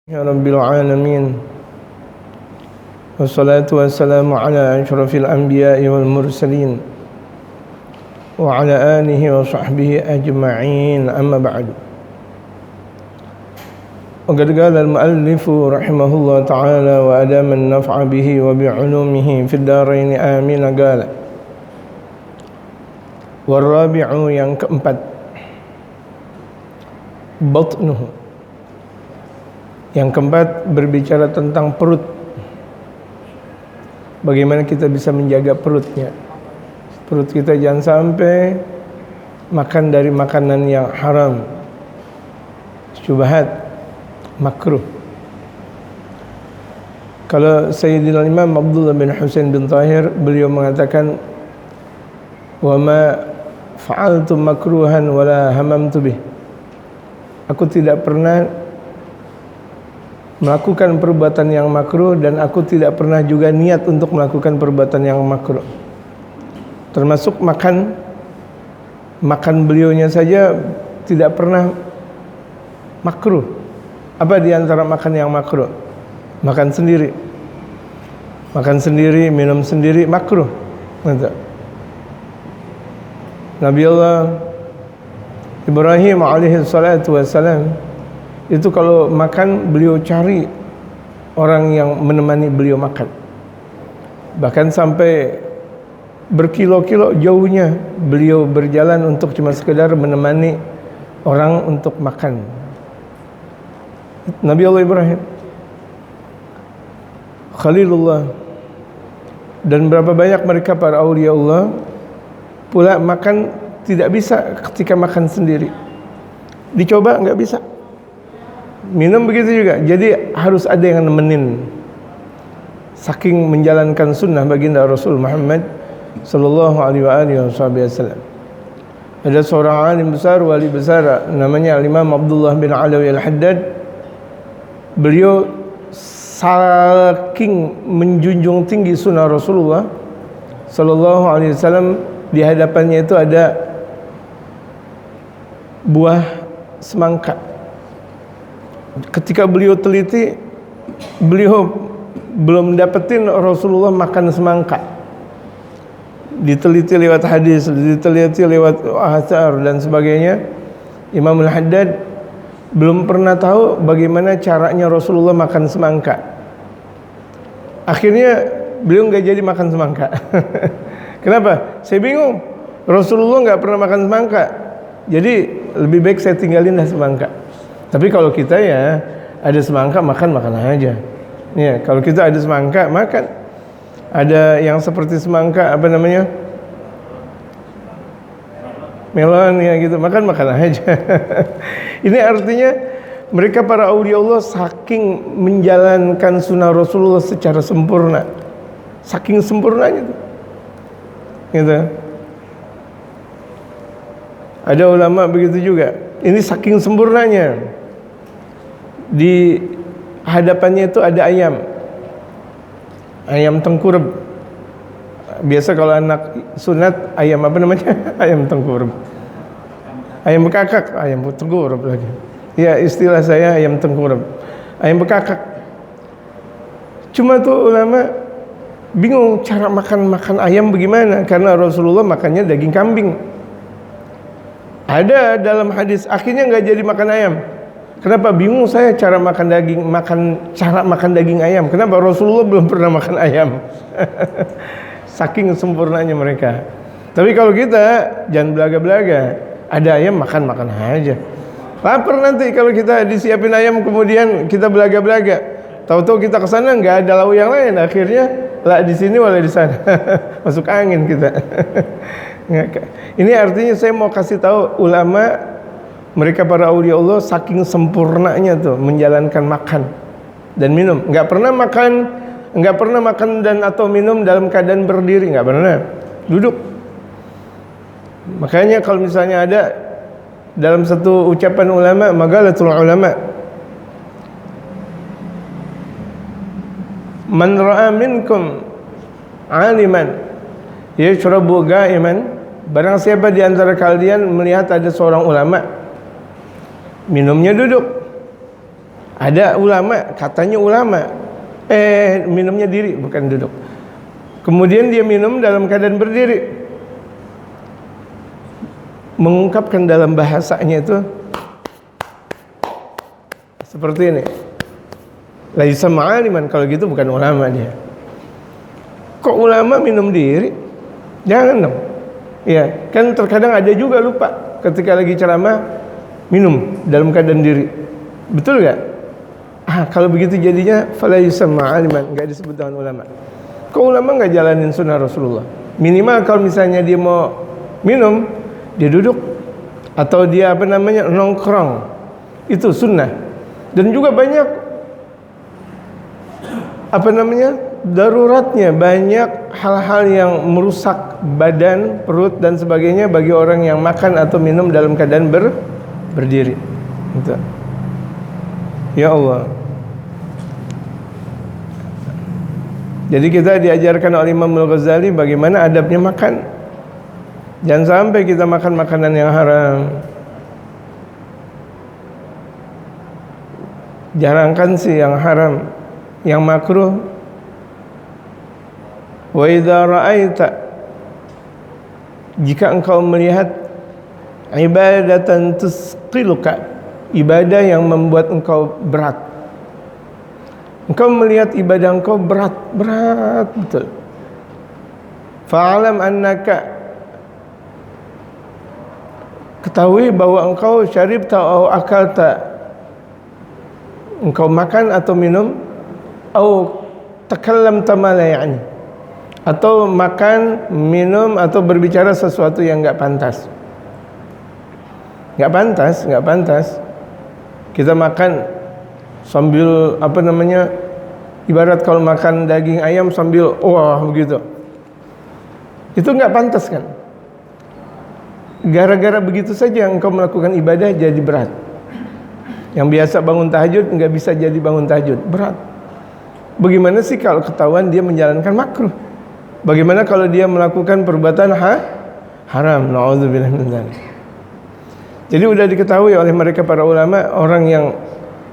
يا رب العالمين والصلاة والسلام على أشرف الأنبياء والمرسلين وعلى آله وصحبه أجمعين أما بعد وقد قال المؤلف رحمه الله تعالى وأدام النفع به وبعلومه في الدارين آمين قال والرابع yang keempat batnuhu. Yang keempat berbicara tentang perut. Bagaimana kita bisa menjaga perutnya. Perut kita jangan sampai makan dari makanan yang haram, syubhat, makruh. Kalau Sayyidina Imam Abdullah bin Husain bin Tahir, beliau mengatakan, "Wa ma fa'altu makruhan wala hamamtu bih." Aku tidak pernah melakukan perbuatan yang makruh dan aku tidak pernah juga niat untuk melakukan perbuatan yang makruh. Termasuk makan beliaunya saja tidak pernah makruh. Apa di antara makan yang makruh? Makan sendiri, minum sendiri makruh. Nabi Allah Ibrahim alaihi salatu wassalam itu kalau makan beliau cari orang yang menemani beliau makan. Bahkan sampai berkilo-kilo jauhnya beliau berjalan untuk cuma sekedar menemani orang untuk makan. Nabi Allah Ibrahim Khalilullah, dan berapa banyak mereka para aulia Allah pula makan tidak bisa ketika makan sendiri. Dicoba enggak bisa. Minum begitu juga. Jadi harus ada yang nemenin. Saking menjalankan sunnah baginda Rasul Muhammad sallallahu alaihi wasallam. Ada seorang alim besar, wali besar, namanya Imam Abdullah bin Alawi Al-Haddad. Beliau saking menjunjung tinggi sunnah Rasulullah sallallahu alaihi wasallam, di hadapannya itu ada buah semangka. Ketika beliau teliti, beliau belum dapetin Rasulullah makan semangka. Diteliti lewat hadis, diteliti lewat athar dan sebagainya. Imam Al-Haddad belum pernah tahu bagaimana caranya Rasulullah makan semangka. Akhirnya beliau nggak jadi makan semangka. Kenapa? Saya bingung. Rasulullah nggak pernah makan semangka. Jadi lebih baik saya tinggalin dah semangka. Tapi kalau kita ya ada semangka makan aja. Ya, kalau kita ada semangka makan. Ada yang seperti semangka apa namanya? Melon ya gitu, makan aja. Ini artinya mereka para aulia Allah saking menjalankan sunnah Rasulullah secara sempurna. Saking sempurnanya tuh. Gitu. Ada ulama begitu juga. Ini saking sempurnanya. Di hadapannya itu ada ayam tengkurap. Biasa kalau anak sunat ayam apa namanya? Ayam tengkurap. Ayam bekakak, ayam tengkurap lagi. Ya, istilah saya ayam tengkurap. Ayam bekakak. Cuma tuh ulama bingung cara makan ayam bagaimana, karena Rasulullah makannya daging kambing. Ada dalam hadis akhirnya nggak jadi makan ayam. Kenapa? Bingung saya cara makan daging ayam. Kenapa? Rasulullah belum pernah makan ayam. Saking sempurnanya mereka. Tapi kalau kita jangan belaga-belaga. Ada ayam makan aja. Lapar nanti kalau kita disiapin ayam kemudian kita belaga-belaga. Tahu-tahu kita ke sana nggak ada lauk yang lain. Akhirnya lah di sini wala di sana. Masuk angin kita. Ini artinya saya mau kasih tahu ulama, mereka para aulia Allah saking sempurnanya tuh menjalankan makan dan minum. Enggak pernah makan dan atau minum dalam keadaan berdiri, enggak pernah. Duduk. Makanya kalau misalnya ada dalam satu ucapan ulama, magalatul ulama, man ra'a minkum 'aliman yashrabu ga'iman. Barang siapa di antara kalian melihat ada seorang ulama minumnya duduk, Ada ulama, katanya ulama, minumnya diri bukan duduk. Kemudian dia minum dalam keadaan berdiri, mengungkapkan dalam bahasanya itu seperti ini. Laisa ma'aliman, kalau gitu bukan ulama dia. Kok ulama minum diri? Jangan dong. Ya, kan terkadang ada juga lupa ketika lagi ceramah minum dalam keadaan diri. Betul gak? Kalau begitu jadinya falaisa ma'aliman, enggak disebut dengan ulama. Kok ulama enggak jalanin sunnah Rasulullah? Minimal kalau misalnya dia mau minum, dia duduk atau dia nongkrong. Itu sunnah. Dan juga banyak daruratnya, banyak hal-hal yang merusak badan, perut dan sebagainya bagi orang yang makan atau minum dalam keadaan berdiri. Gitu. Ya Allah. Jadi kita diajarkan oleh Imam Al-Ghazali bagaimana adabnya makan. Jangan sampai kita makan makanan yang haram. Jarangkan sih yang haram, yang makruh. Wa idza ra'aita, jika engkau melihat ibadatan tusqiluka, ibadah yang membuat engkau berat. Engkau melihat ibadah engkau berat betul. Fa'alam annaka, ketahui bahwa engkau syaribta atau akalta, engkau makan atau minum, atau takallamta ma la ya'ni, atau makan, minum atau berbicara sesuatu yang enggak pantas. Enggak pantas. Kita makan sambil ibarat kalau makan daging ayam sambil begitu. Itu enggak pantas kan? Gara-gara begitu saja engkau melakukan ibadah jadi berat. Yang biasa bangun tahajud enggak bisa jadi bangun tahajud, berat. Bagaimana sih kalau ketahuan dia menjalankan makruh? Bagaimana kalau dia melakukan perbuatan haram? Nauzubillah min dzalik. Jadi sudah diketahui oleh mereka para ulama, orang yang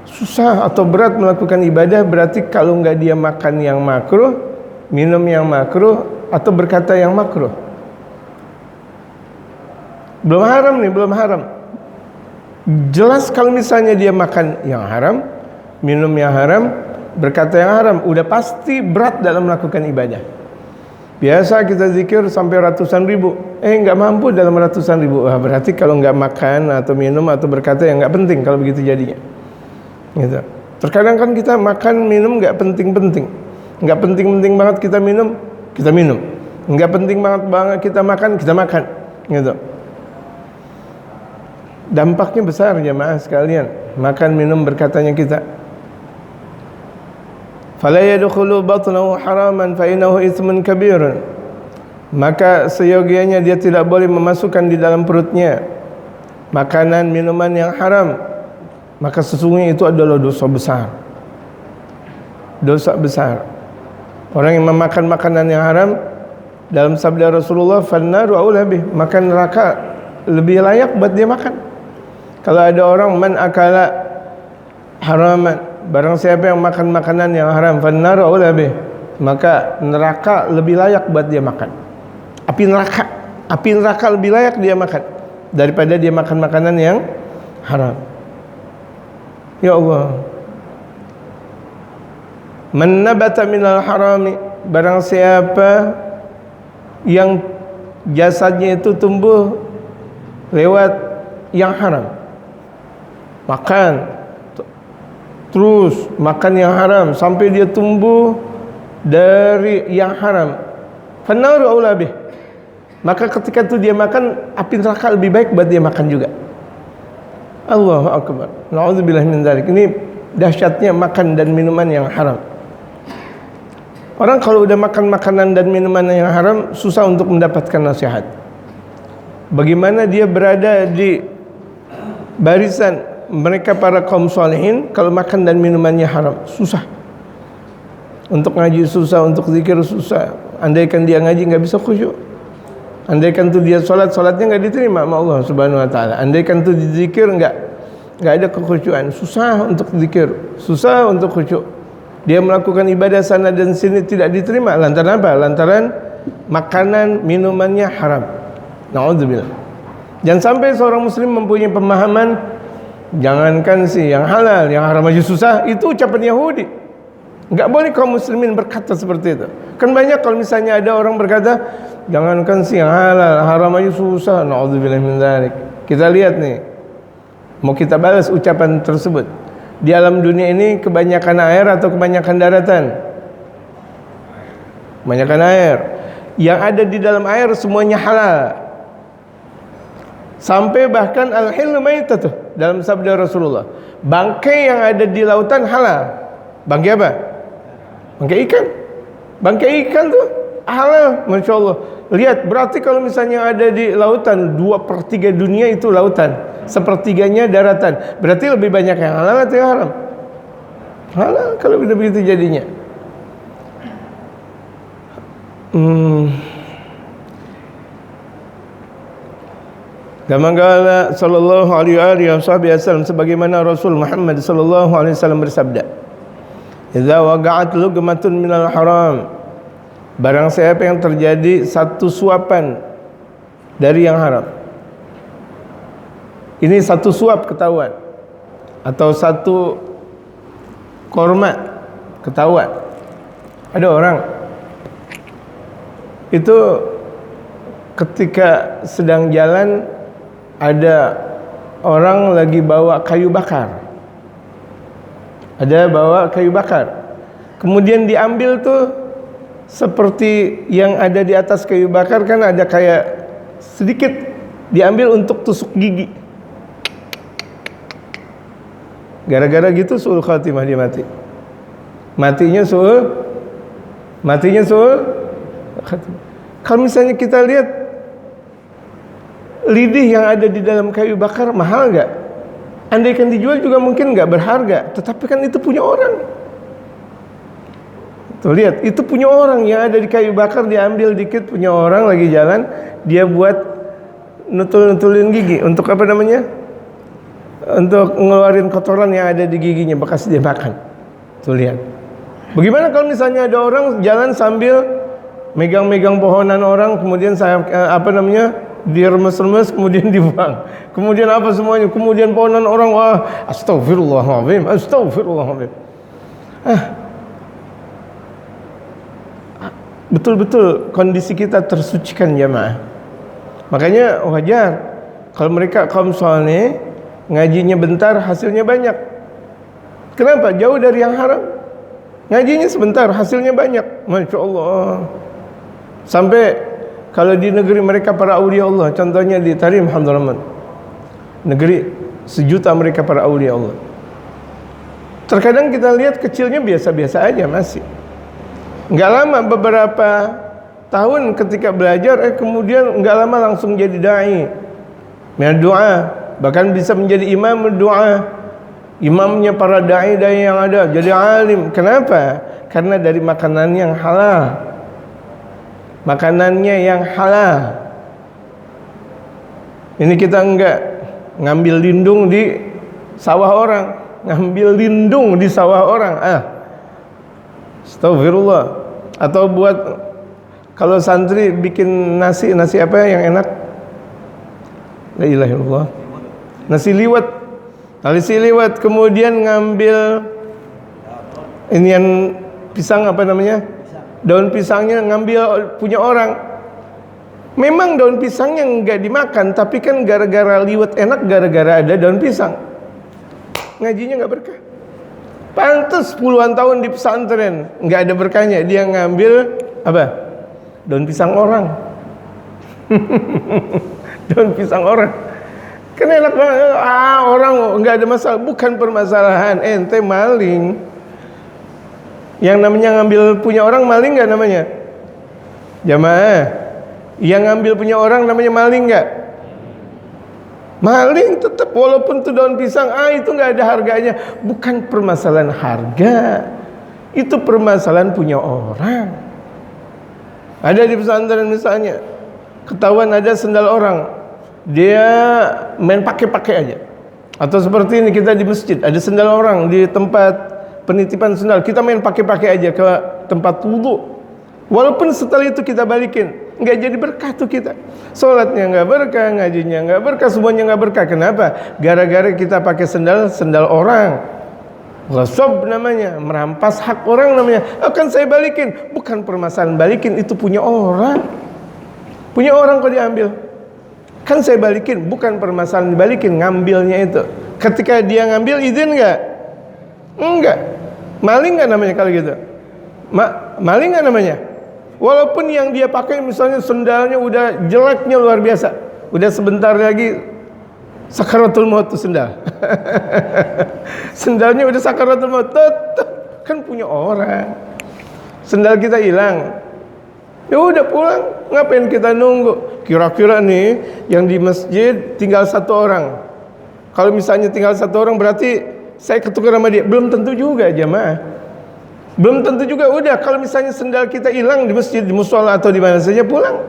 susah atau berat melakukan ibadah berarti kalau enggak dia makan yang makruh, minum yang makruh, atau berkata yang makruh. Belum haram. Jelas kalau misalnya dia makan yang haram, minum yang haram, berkata yang haram, udah pasti berat dalam melakukan ibadah. Biasa kita zikir sampai ratusan ribu, enggak mampu dalam ratusan ribu. Berarti kalau enggak makan atau minum atau berkata yang enggak penting kalau begitu jadinya. Gitu. Terkadang kan kita makan minum enggak penting-penting. Enggak penting-penting banget kita minum. Enggak penting banget kita makan. Gitu. Dampaknya besar jemaah sekalian, makan minum berkatanya kita. Fala yadkhulu batnahu haraman fa innahu itsmun kabir. Maka seyogianya dia tidak boleh memasukkan di dalam perutnya makanan minuman yang haram, maka sesungguhnya itu adalah dosa besar. Orang yang memakan makanan yang haram, dalam sabda Rasulullah, fannaru aula bih, makan neraka lebih layak buat dia makan. Kalau ada orang man akala haraman, barang siapa yang makan makanan yang haram, fannaru aula bih, maka neraka lebih layak buat dia makan. Api neraka lebih layak dia makan daripada dia makan makanan yang haram. Ya Allah. Man nabata minal harami, barang siapa yang jasadnya itu tumbuh lewat yang haram, makan terus makan yang haram sampai dia tumbuh dari yang haram, fannaru aula bih, maka ketika itu dia makan, api neraka lebih baik buat dia makan juga. Allahu akbar. Nauzubillah min dzalik. Ini dahsyatnya makan dan minuman yang haram. Orang kalau udah makan makanan dan minuman yang haram, susah untuk mendapatkan nasihat. Bagaimana dia berada di barisan mereka para kaum salihin kalau makan dan minumannya haram? Susah. Untuk ngaji susah, untuk zikir susah. Andaikan dia ngaji nggak bisa khusyuk. Andaikan tuh dia sholatnya nggak diterima sama Allah Subhanahu Wa Taala. Andaikan tuh zikir nggak nggak ada kekhusyuan, susah untuk zikir, susah untuk khusyuk. Dia melakukan ibadah sana dan sini tidak diterima lantaran apa? Lantaran makanan minumannya haram. Na'udzubillah. Jangan sampai seorang muslim mempunyai pemahaman jangankan sih yang halal, yang haram aja susah, itu ucapan Yahudi. Enggak boleh kaum muslimin berkata seperti itu. Kan banyak kalau misalnya ada orang berkata jangankan sih yang halal, haram aja susah. Na'udzubillah min dzalik. Kita lihat nih, mau kita balas ucapan tersebut. Di alam dunia ini kebanyakan air atau kebanyakan daratan? Kebanyakan air. Yang ada di dalam air semuanya halal. Sampai bahkan al-hillu maitatuh dalam sabda Rasulullah. Bangkai yang ada di lautan halal. Bangkai apa? Bangkai ikan. Bangkai ikan tuh halal, Masya Allah. Lihat, berarti kalau misalnya ada di lautan 2/3 dunia itu lautan, 1/3-nya daratan. Berarti lebih banyak yang halal atau yang haram? Halal kalau begitu jadinya. Kama qala sallallahu alaihi wasallam, sebagaimana Rasul Muhammad sallallahu alaihi wasallam bersabda, "Idza waqa'at luqmatun minal haram." Barang siapa yang terjadi satu suapan dari yang haram. Ini satu suap ketahuan, atau satu korma ketahuan. Ada orang itu ketika sedang jalan, ada orang lagi bawa kayu bakar. Ada bawa kayu bakar. Kemudian diambil tuh seperti yang ada di atas kayu bakar, kan ada kayak sedikit diambil untuk tusuk gigi. Gara-gara gitu suul khatimah dia mati. Matinya suul khatimah. Kalau misalnya kita lihat lidih yang ada di dalam kayu bakar mahal nggak? Andaikan dijual juga mungkin nggak berharga, tetapi kan itu punya orang. Tuh lihat, itu punya orang yang ada di kayu bakar, diambil dikit, punya orang lagi jalan, dia buat nutul-nutulin gigi untuk apa namanya? Untuk ngeluarin kotoran yang ada di giginya bekas dia makan. Tuh lihat. Bagaimana kalau misalnya ada orang jalan sambil megang-megang pohonan orang, kemudian saya diremes-remes, kemudian dibuang. Kemudian apa semuanya? Kemudian pohonan orang, wah, astagfirullahaladzim, astagfirullahaladzim. Betul-betul kondisi kita tersucikan jamaah. Makanya wajar kalau mereka kaum saleh ngajinya bentar hasilnya banyak. Kenapa? Jauh dari yang haram. Ngajinya sebentar hasilnya banyak. Masya Allah. Sampai kalau di negeri mereka para aulia Allah, contohnya di Tarim Hadramaut, negeri 1 juta mereka para aulia Allah. Terkadang kita lihat kecilnya biasa-biasa aja masih. Enggak lama, beberapa tahun ketika belajar, kemudian enggak lama langsung jadi dai, doa, bahkan bisa menjadi imam doa, imamnya para dai yang ada, jadi alim. Kenapa? Karena dari makanan yang halal, makanannya yang halal. Ini kita enggak ngambil lindung di sawah orang, ngambil lindung di sawah orang. Astagfirullah. Atau buat kalau santri bikin nasi apa yang enak? La ilaha illallah. Nasi liwet, kemudian ngambil inian pisang apa namanya? Daun pisangnya ngambil punya orang. Memang daun pisangnya enggak dimakan, tapi kan gara-gara liwet enak, gara-gara ada daun pisang. Ngajinya enggak berkah. Pantas puluhan tahun di pesantren nggak ada berkahnya, dia ngambil apa? Daun pisang orang. Daun pisang orang. Kan enak banget. Orang nggak ada masalah. Bukan permasalahan ente maling. Yang namanya ngambil punya orang maling nggak namanya? Jamaah, yang ngambil punya orang namanya maling nggak? Maling tetap, walaupun itu daun pisang, itu nggak ada harganya. Bukan permasalahan harga, itu permasalahan punya orang. Ada di pesantren misalnya, ketahuan ada sendal orang, dia main pakai aja. Atau seperti ini, kita di masjid, ada sendal orang di tempat penitipan sendal, kita main pakai-pakai aja ke tempat wudu. Walaupun setelah itu kita balikin, nggak jadi berkah tuh kita. Sholatnya nggak berkah, ngajinya nggak berkah, semuanya nggak berkah. Kenapa? Gara-gara kita pakai sendal orang. Ghasab namanya, merampas hak orang namanya. Akan saya balikin. Bukan permasalahan balikin, itu punya orang. Punya orang kok diambil. Kan saya balikin, bukan permasalahan dibalikin, ngambilnya itu. Ketika dia ngambil, izin nggak? Enggak. Maling nggak namanya kalau gitu? Maling nggak namanya? Walaupun yang dia pakai misalnya sendalnya udah jeleknya luar biasa, udah sebentar lagi sakaratul maut tuh sendal. Sendalnya udah sakaratul maut, tetap kan punya orang. Sendal kita hilang, ya udah pulang, ngapain kita nunggu? Kira-kira nih yang di masjid tinggal satu orang. Kalau misalnya tinggal satu orang berarti saya ketukar sama dia, belum tentu juga jamaah. Belum tentu juga. Udah, kalau misalnya sendal kita hilang di masjid, di musola atau di mana saja, pulang,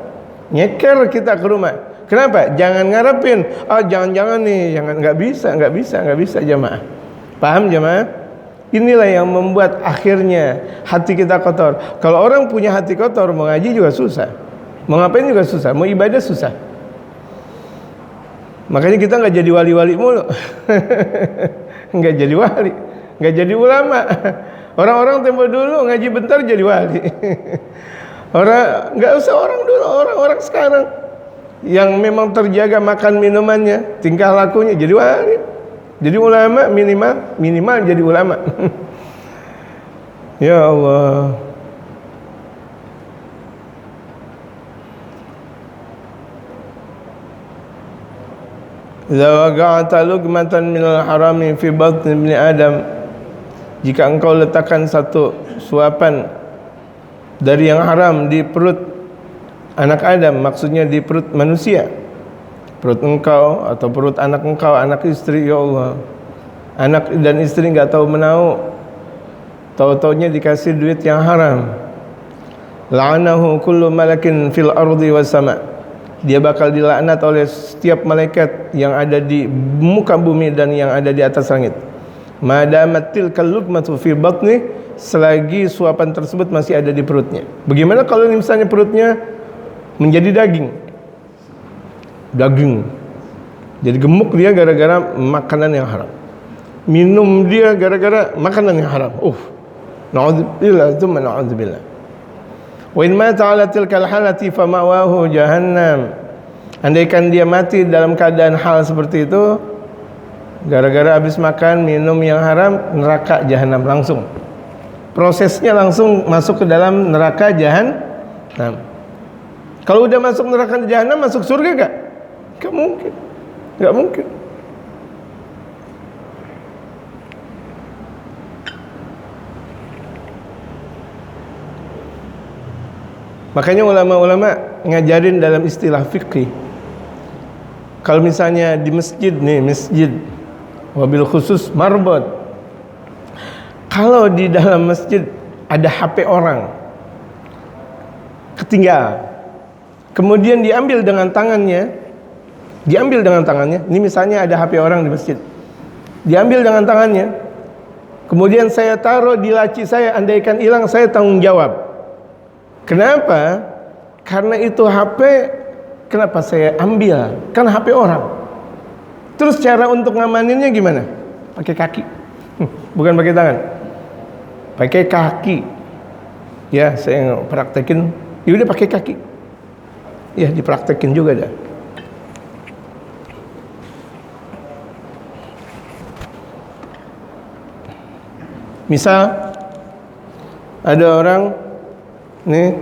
nyeker kita ke rumah. Kenapa? Jangan ngarepin, jangan-jangan nih, nggak bisa jamaah. Paham jamaah? Inilah yang membuat akhirnya hati kita kotor. Kalau orang punya hati kotor, mau ngaji juga susah, mau ngapain juga susah, mau ibadah susah. Makanya kita nggak jadi wali-wali mulu. Nggak jadi wali, nggak jadi ulama. Orang-orang tempo dulu ngaji bentar jadi wali. Nggak usah orang dulu, orang-orang sekarang yang memang terjaga makan minumannya, tingkah lakunya, jadi wali, jadi ulama, minimal jadi ulama. Ya Allah. Idza waqa'ta luqmatan minal harami fi batni ibni Adam, jika engkau letakkan satu suapan dari yang haram di perut anak Adam, maksudnya di perut manusia, perut engkau atau perut anak engkau, anak istri, ya Allah, anak dan istri nggak tahu menau, tahu-taunya dikasih duit yang haram. La'anahu kullu malakin fil ardi was sama, dia bakal dilaknat oleh setiap malaikat yang ada di muka bumi dan yang ada di atas langit. Madamatil kalluqmatu fi batni, selagi suapan tersebut masih ada di perutnya. Bagaimana kalau misalnya perutnya menjadi daging, jadi gemuk dia gara-gara makanan yang haram, minum dia gara-gara makanan yang haram. Na'udzubillah, tsumma na'udzubillah. Wa in mata 'ala tilkal halati fa ma'wahu jahannam, andaikan dia mati dalam keadaan hal seperti itu, gara-gara habis makan minum yang haram, neraka jahanam langsung. Prosesnya langsung masuk ke dalam neraka jahanam. Kalau udah masuk neraka jahanam, masuk surga gak? Gak mungkin. Gak mungkin. Makanya ulama-ulama ngajarin dalam istilah fikih. Kalau misalnya di masjid nih, masjid wabil khusus marbot, kalau di dalam masjid ada HP orang ketinggal, kemudian diambil dengan tangannya, ini misalnya ada HP orang di masjid, diambil dengan tangannya, kemudian saya taruh di laci saya, andaikan hilang saya tanggung jawab. Kenapa? Karena itu HP, kenapa saya ambil? Kan HP orang. Terus cara untuk ngamaninnya gimana? Pakai kaki, bukan pakai tangan, pakai kaki. Ya, saya praktekin. Ya udah pakai kaki. Ya, dipraktekin juga dah. Misal ada orang nih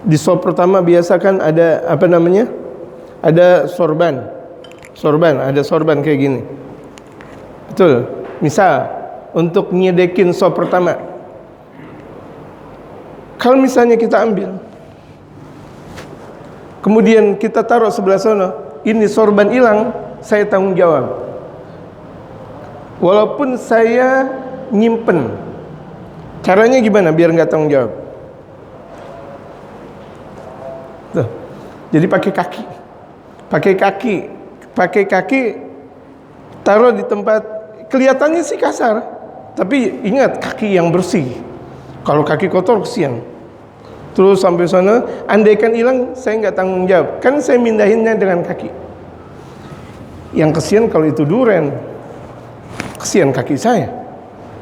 di sop pertama biasa kan ada apa namanya? Ada sorban, ada sorban kayak gini. Betul. Misal untuk nyedekin sop pertama, kalau misalnya kita ambil, kemudian kita taruh sebelah sana, ini sorban hilang, saya tanggung jawab. Walaupun saya nyimpen, caranya gimana biar nggak tanggung jawab? Tuh. Jadi pakai kaki, taruh di tempat kelihatannya sih kasar, tapi ingat kaki yang bersih. Kalau kaki kotor kesian. Terus sampai sana, andaikan hilang saya nggak tanggung jawab, kan saya mindahinnya dengan kaki. Yang kesian kalau itu duren, kesian kaki saya.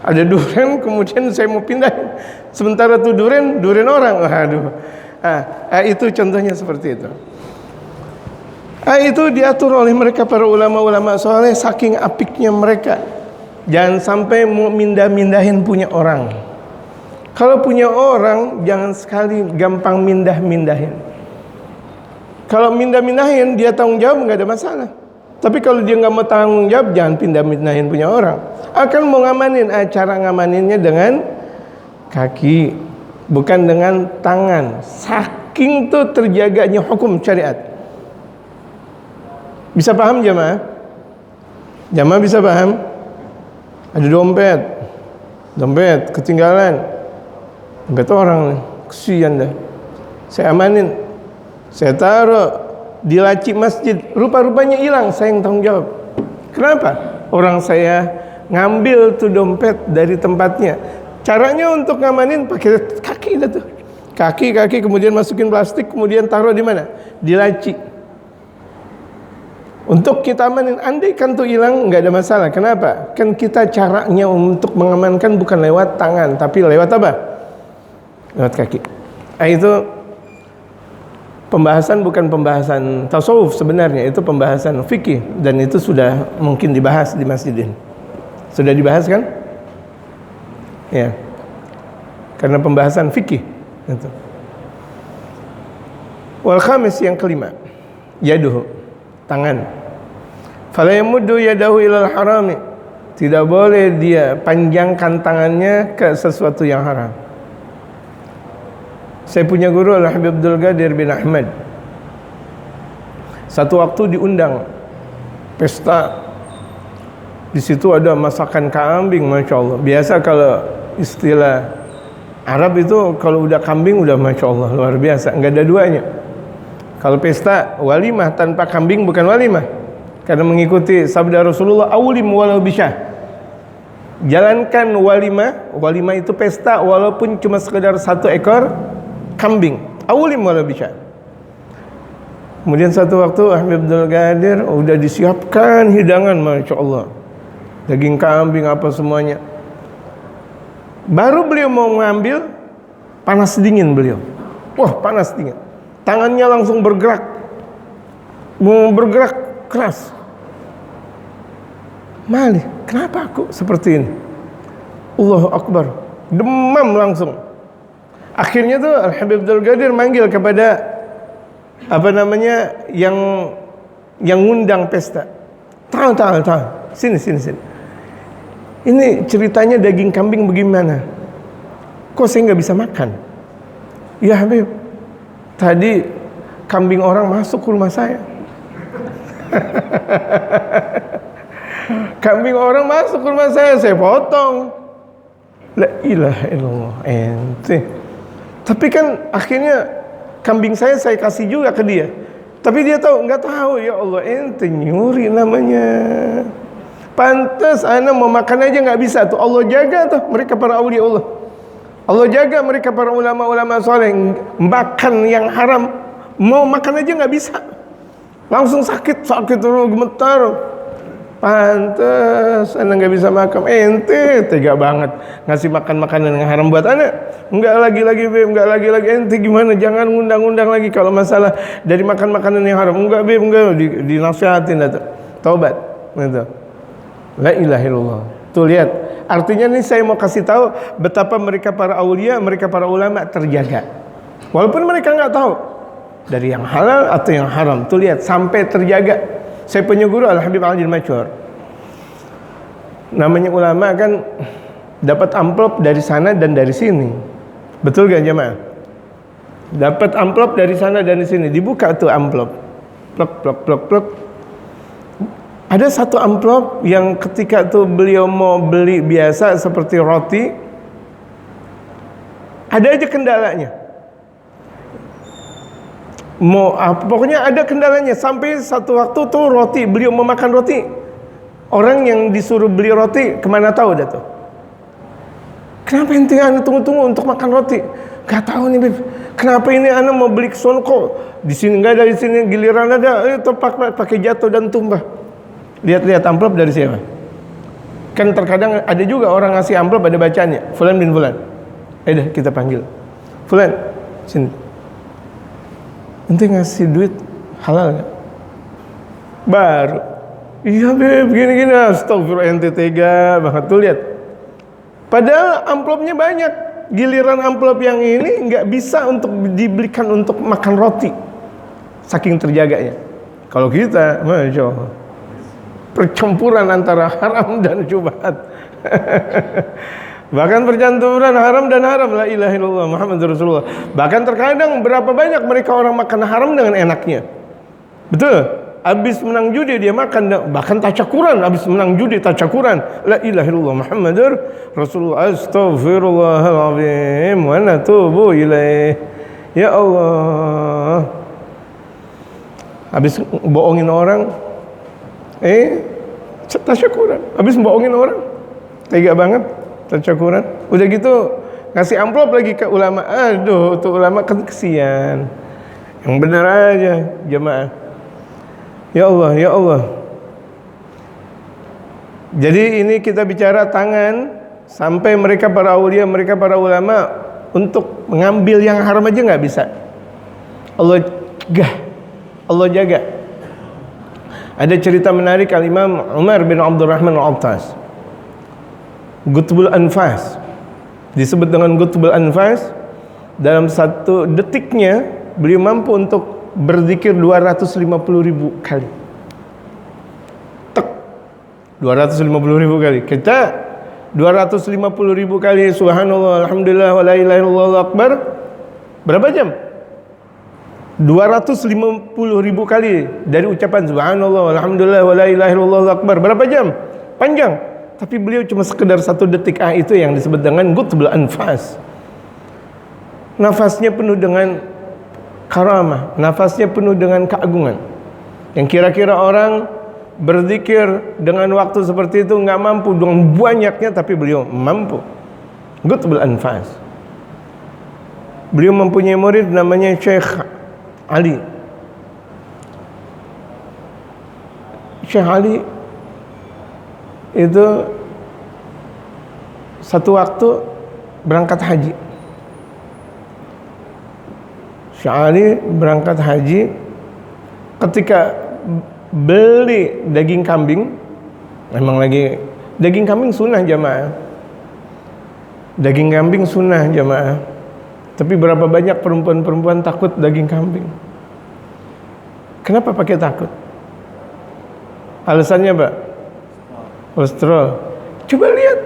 Ada duren, kemudian saya mau pindahin, sementara itu duren orang. Waduh. Itu contohnya seperti itu. Itu diatur oleh mereka para ulama-ulama soleh, saking apiknya mereka. Jangan sampai mau mindah-mindahin punya orang. Kalau punya orang, jangan sekali gampang mindah-mindahin. Kalau mindah-mindahin, dia tanggung jawab nggak ada masalah. Tapi kalau dia nggak mau tanggung jawab, jangan pindah-mindahin punya orang. Akan mau ngamanin, cara ngamaninnya dengan kaki, bukan dengan tangan. Saking tuh terjaganya hukum syariat. Bisa paham jamaah? Jamaah bisa paham? Ada dompet ketinggalan, dompet orang, kesian dah. Saya amanin, saya taruh di laci masjid, rupa-rupanya hilang, saya yang tanggung jawab. Kenapa? Orang saya ngambil tuh dompet dari tempatnya. Caranya untuk ngamanin pakai kaki dah tuh. Kaki kemudian masukin plastik, kemudian taruh di mana? Di laci. Untuk kita amanin, andaikan tuh hilang nggak ada masalah. Kenapa? Kan kita caranya untuk mengamankan bukan lewat tangan, tapi lewat apa? Lewat kaki. Itu pembahasan bukan pembahasan tasawuf sebenarnya, itu pembahasan fikih, dan itu sudah mungkin dibahas di masjidin. Sudah dibahas kan? Ya. Karena pembahasan fikih itu. Wal khamis, yang kelima, yaduhu, tangan. Fala yamuddu yadahu ilal harami, tidak boleh dia panjangkan tangannya ke sesuatu yang haram. Saya punya guru Al-Habib Abdul Qadir bin Ahmad. Satu waktu diundang pesta. Di situ ada masakan kambing, masya Allah. Biasa kalau istilah Arab itu kalau udah kambing udah masya Allah luar biasa, nggak ada duanya. Kalau pesta walimah tanpa kambing bukan walimah. Karena mengikuti sabda Rasulullah, awlim walau bisyah. Jalankan walimah itu pesta walaupun cuma sekedar 1 ekor kambing. Awlim walau bisyah. Kemudian satu waktu Habib Abdul Qadir udah disiapkan hidangan, masya Allah, daging kambing apa semuanya. Baru beliau mau mengambil, panas dingin beliau. Wah, panas dingin. Tangannya langsung bergerak, mau bergerak keras. Malih, kenapa aku seperti ini? Allahu Akbar, demam langsung. Akhirnya tuh Al-Habib Abdul Qadir manggil kepada yang ngundang pesta. Tahan. Sini. Ini ceritanya daging kambing bagaimana? Kok saya nggak bisa makan? Ya Habib, tadi kambing orang masuk ke rumah saya. Kambing orang masuk ke rumah saya potong. La ilaha illallah, ente. Tapi kan akhirnya kambing saya kasih juga ke dia. Tapi dia nggak tahu, ya Allah, ente nyuri namanya. Pantas ana mau makan aja nggak bisa tuh. Allah jaga tuh mereka para aulia Allah. Allah jaga mereka para ulama-ulama soleh. Makan yang haram, mau makan aja nggak bisa. Langsung sakit terus gemetar. Pantes anak nggak bisa makan. Ente tega banget ngasih makan makanan yang haram buat anak. Enggak lagi Beb, enggak lagi ente gimana, jangan ngundang-undang lagi kalau masalah dari makan makanan yang haram. Enggak Beb, enggak, dinasihatin atau taubat gitu. La ilaha illallah. Tuh lihat, artinya nih saya mau kasih tahu betapa mereka para aulia, mereka para ulama terjaga. Walaupun mereka nggak tahu dari yang halal atau yang haram. Tuh lihat, sampai terjaga. Saya punya guru Al-Habib Al-Masyhur. Namanya ulama kan dapat amplop dari sana dan dari sini. Betul gak jemaah? Dapat amplop dari sana dan dari sini. Dibuka tuh amplop. Plok. Ada satu amplop yang ketika tuh beliau mau beli biasa seperti roti, ada aja kendalanya. Pokoknya ada kendalanya. Sampai satu waktu tuh beliau mau makan roti, Orang yang disuruh beli roti kemana tahu dah tuh? Kenapa ente anak tunggu-tunggu untuk makan roti? Gak tahu nih Beb. Kenapa ini anak mau beli kesono kok di sini nggak ada, di sini giliran ada, itu pakai jatuh dan tumbah. Lihat-lihat amplop dari siapa? Kan terkadang ada juga orang ngasih amplop ada bacanya, Fulan bin Fulan. Dah kita panggil. Fulan, sini. Ente ngasih duit halal nggak? Baru. Iya Beb, gini-gini. Astagfirullah, ente tega banget tuh, lihat. Padahal amplopnya banyak. Giliran amplop yang ini nggak bisa untuk dibelikan untuk makan roti. Saking terjaganya. Kalau kita, Masya Allah, percampuran antara haram dan syubhat. Bahkan percampuran haram dan haram. La ilaha illallah Muhammadur Rasulullah. Bahkan terkadang berapa banyak mereka orang makan haram dengan enaknya. Betul. Habis menang judi dia makan, bahkan tacakuran. Habis menang judi tacakuran. La ilaha illallah Muhammadur Rasulullah. Astaghfirullahaladzim wa natubu ilaih. Ya Allah. Habis bohongin orang, tacakuran. Habis bohongin orang, tega banget, tacakuran. Udah gitu ngasih amplop lagi ke ulama. Aduh, tuh ulama kan kesian. Yang benar aja jemaah. Ya Allah, ya Allah. Jadi ini kita bicara tangan, sampai mereka para aulia, mereka para ulama untuk mengambil yang haram aja nggak bisa. Allah jaga. Ada cerita menarik Al-Imam Umar bin Abdurrahman Al-Attas, Gutbul Anfas. Disebut dengan Gutbul Anfas. Dalam satu detiknya beliau mampu untuk berzikir 250.000 kali. 250.000 kali. Kita 250.000 kali subhanallah alhamdulillah wa la ilaha illallah akbar. Berapa jam? 250.000 kali dari ucapan subhanallah alhamdulillah wa la ilaha illallah akbar. Berapa jam? Panjang. Tapi beliau cuma sekedar 1 detik. Itu yang disebut dengan Gutbul Anfas. Nafasnya penuh dengan karamah, nafasnya penuh dengan keagungan. Yang kira-kira orang berzikir dengan waktu seperti itu nggak mampu dengan banyaknya, tapi beliau mampu. Gutbul Anfas. Beliau mempunyai murid namanya Syekh Ali. Syekh Ali itu satu waktu berangkat haji. Syekh Ali berangkat haji, ketika beli daging kambing, memang lagi daging kambing sunnah jamaah. Daging kambing sunnah jamaah. Tapi berapa banyak perempuan-perempuan takut daging kambing. Kenapa pakai takut? Alasannya Pak? Kolesterol. Coba lihat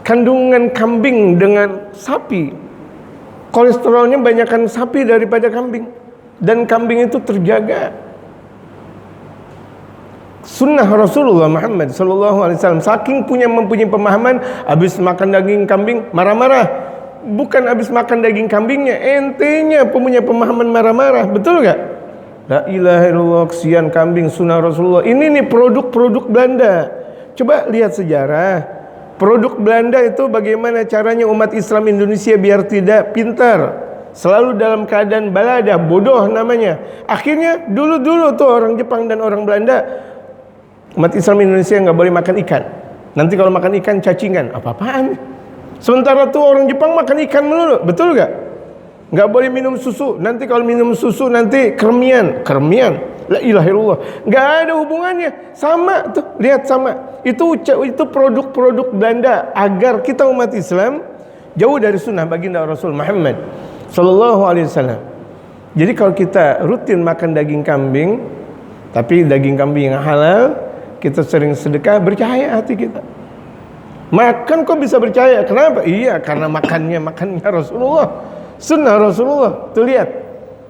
kandungan kambing dengan sapi. Kolesterolnya banyakkan sapi daripada kambing. Dan kambing itu terjaga. Sunnah Rasulullah Muhammad SAW. Saking mempunyai pemahaman, habis makan daging kambing marah-marah. Bukan habis makan daging kambingnya, entenya punya pemahaman marah-marah. Betul gak? La ilaha illallah, kesian kambing, sunnah Rasulullah. Ini nih produk-produk Belanda. Coba lihat sejarah. Produk Belanda itu bagaimana caranya umat Islam Indonesia biar tidak pintar, selalu dalam keadaan balada, bodoh namanya. Akhirnya dulu-dulu tuh orang Jepang dan orang Belanda, umat Islam Indonesia nggak boleh makan ikan. Nanti kalau makan ikan cacingan, apa-apaan. Sementara tuh orang Jepang makan ikan melulu, betul gak? Nggak boleh minum susu. Nanti kalau minum susu nanti kermian. La ilaha illallah. Nggak ada hubungannya. Sama tuh, lihat sama. Itu produk-produk Belanda agar kita umat Islam jauh dari sunnah baginda Rasul Muhammad sallallahu alaihi wasallam. Jadi kalau kita rutin makan daging kambing, tapi daging kambing yang halal, kita sering sedekah, bercahaya hati kita. Makan kok bisa bercahaya? Kenapa? Iya, karena makannya Rasulullah, sunnah Rasulullah. Tuh lihat,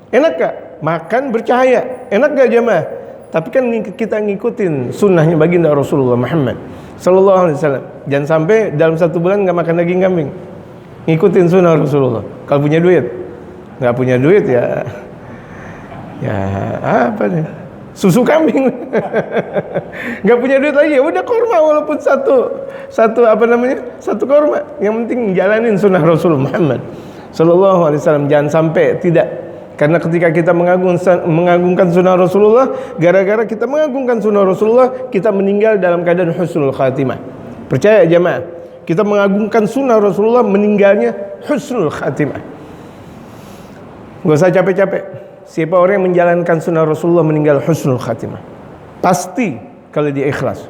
enak gak? Makan bercahaya, enak gak jemaah? Tapi kan kita ngikutin sunnahnya baginda Rasulullah Muhammad sallallahu alaihi wasallam. Jangan sampai dalam 1 bulan nggak makan daging kambing. Ngikutin sunnah Rasulullah. Kalau punya duit, nggak punya duit ya apa nih? susu kambing. Nggak punya duit lagi, ya udah korma, walaupun satu apa namanya, satu korma. Yang penting jalanin sunnah Rasul Muhammad Sallallahu Alaihi Wasallam. Jangan sampai tidak. Karena ketika kita mengagungkan sunnah Rasulullah, gara-gara kita mengagungkan sunnah Rasulullah, kita meninggal dalam keadaan husnul khatimah. Percaya jemaah, kita mengagungkan sunnah Rasulullah, meninggalnya husnul khatimah. Gak usah capek-capek. Siapa orang yang menjalankan sunnah Rasulullah meninggal husnul khatimah, pasti kalau dia ikhlas.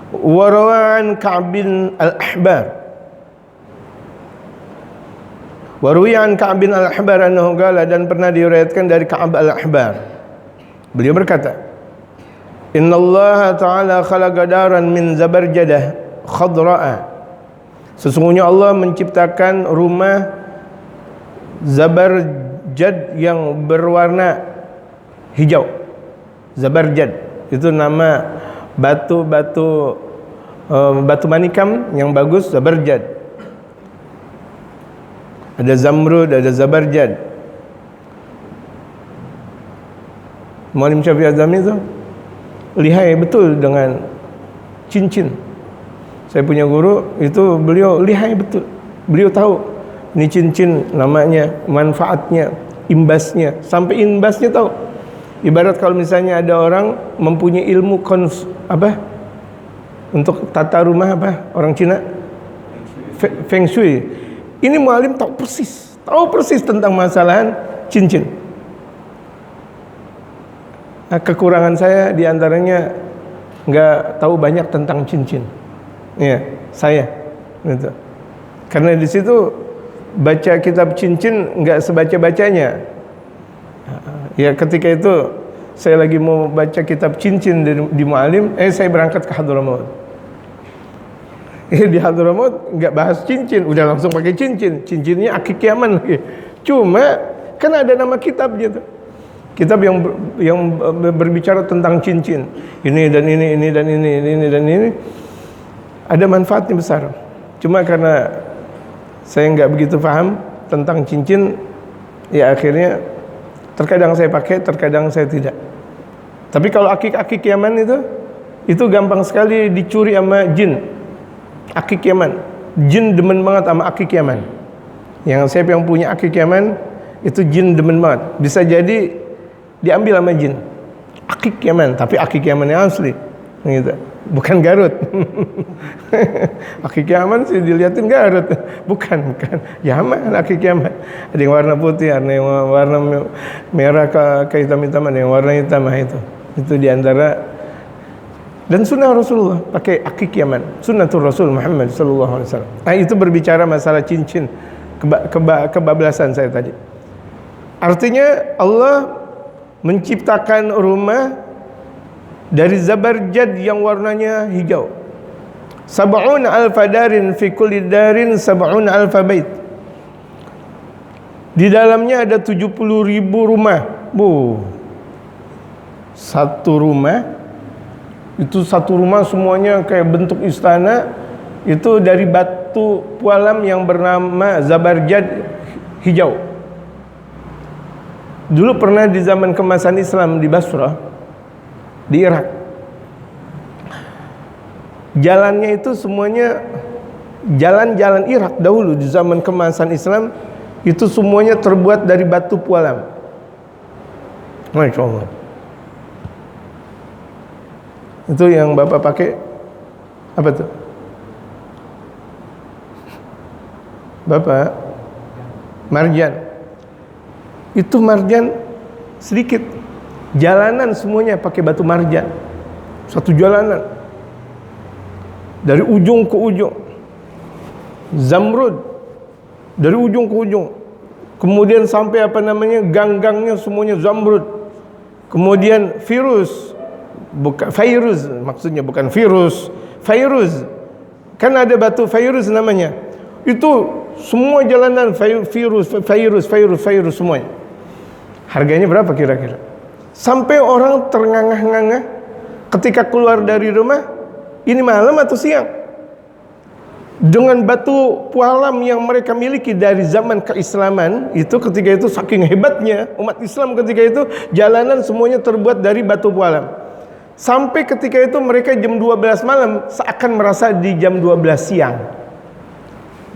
Warawan Ka'b bin al-Ahbar, waruyan Ka'b bin al-Ahbar annahu qala, dan pernah diriwayatkan dari Ka'b al-Ahbar, beliau berkata, innallaha ta'ala khalaqa daran min zabarjadah khadra'a, sesungguhnya Allah menciptakan rumah zabarjad yang berwarna hijau. Zabarjad itu nama batu manikam yang bagus, zabarjad. Ada zamrud, ada zabarjad. Muallim Syafi'i Azami itu lihai betul dengan cincin. Saya punya guru itu, beliau lihai betul. Beliau tahu ini cincin namanya, manfaatnya, imbasnya, sampai imbasnya tahu. Ibarat kalau misalnya ada orang mempunyai ilmu untuk tata rumah, orang Cina, Feng Shui. Ini muallim tahu persis tentang masalahan cincin. Nah, kekurangan saya diantaranya nggak tahu banyak tentang cincin. Ya, saya gitu. Karena di situ baca kitab cincin nggak sebaca-bacanya. Ya, ketika itu saya lagi mau baca kitab cincin di Mu'alim, saya berangkat ke Hadramaut. Di Hadramaut nggak bahas cincin, udah langsung pakai cincin. Cincinnya akik Yaman lagi. Cuma kan ada nama kitab gitu. Kitab yang berbicara tentang cincin. Ini dan ini dan ini. Ada manfaatnya besar. Cuma karena saya nggak begitu paham tentang cincin, ya akhirnya terkadang saya pakai, terkadang saya tidak. Tapi kalau akik-akik Yaman itu gampang sekali dicuri sama jin. Akik Yaman, jin demen banget sama akik Yaman. Yang saya yang punya akik Yaman itu jin demen banget. Bisa jadi diambil sama jin. Akik Yaman, tapi akik Yaman yang asli, gitu. Bukan Garut. Akik Yaman sih dilihatin Garut. Bukan Yaman, akik Yaman. Ada yang warna putih, ada yang warna merah ke hitam-hitaman, ada yang warna hitam. Itu diantara. Dan sunnah Rasulullah pakai akik Yaman, sunnatul Rasul Muhammad sallallahu alaihi wasallam. Nah, itu berbicara masalah cincin, kebablasan saya tadi. Artinya Allah menciptakan rumah dari zabarjad yang warnanya hijau. Sab'un alfa darin fi kulli darin sab'un alfa bait. Di dalamnya ada 70.000 rumah. Satu rumah semuanya kayak bentuk istana. Itu dari batu pualam yang bernama zabarjad hijau. Dulu pernah di zaman kemasan Islam di Basrah, di Irak, jalannya itu semuanya jalan-jalan Irak dahulu di zaman kemasan Islam itu semuanya terbuat dari batu pualam. Masya Allah. Itu yang Bapak pakai apa tuh? Bapak, marjan. Itu marjan sedikit. Jalanan semuanya pakai batu marjan. Satu jalanan dari ujung ke ujung. Zamrud dari ujung ke ujung. Kemudian sampai gang-gangnya semuanya zamrud. Kemudian firuz, bukan fairuz, maksudnya bukan virus, fairuz. Kan ada batu fairuz namanya. Itu semua jalanan fairuz semuanya. Harganya berapa kira-kira? Sampai orang terngangah-ngangah ketika keluar dari rumah, ini malam atau siang? Dengan batu pualam yang mereka miliki dari zaman keislaman itu, ketika itu saking hebatnya umat Islam ketika itu, jalanan semuanya terbuat dari batu pualam. Sampai ketika itu mereka jam 12 malam seakan merasa di jam 12 siang,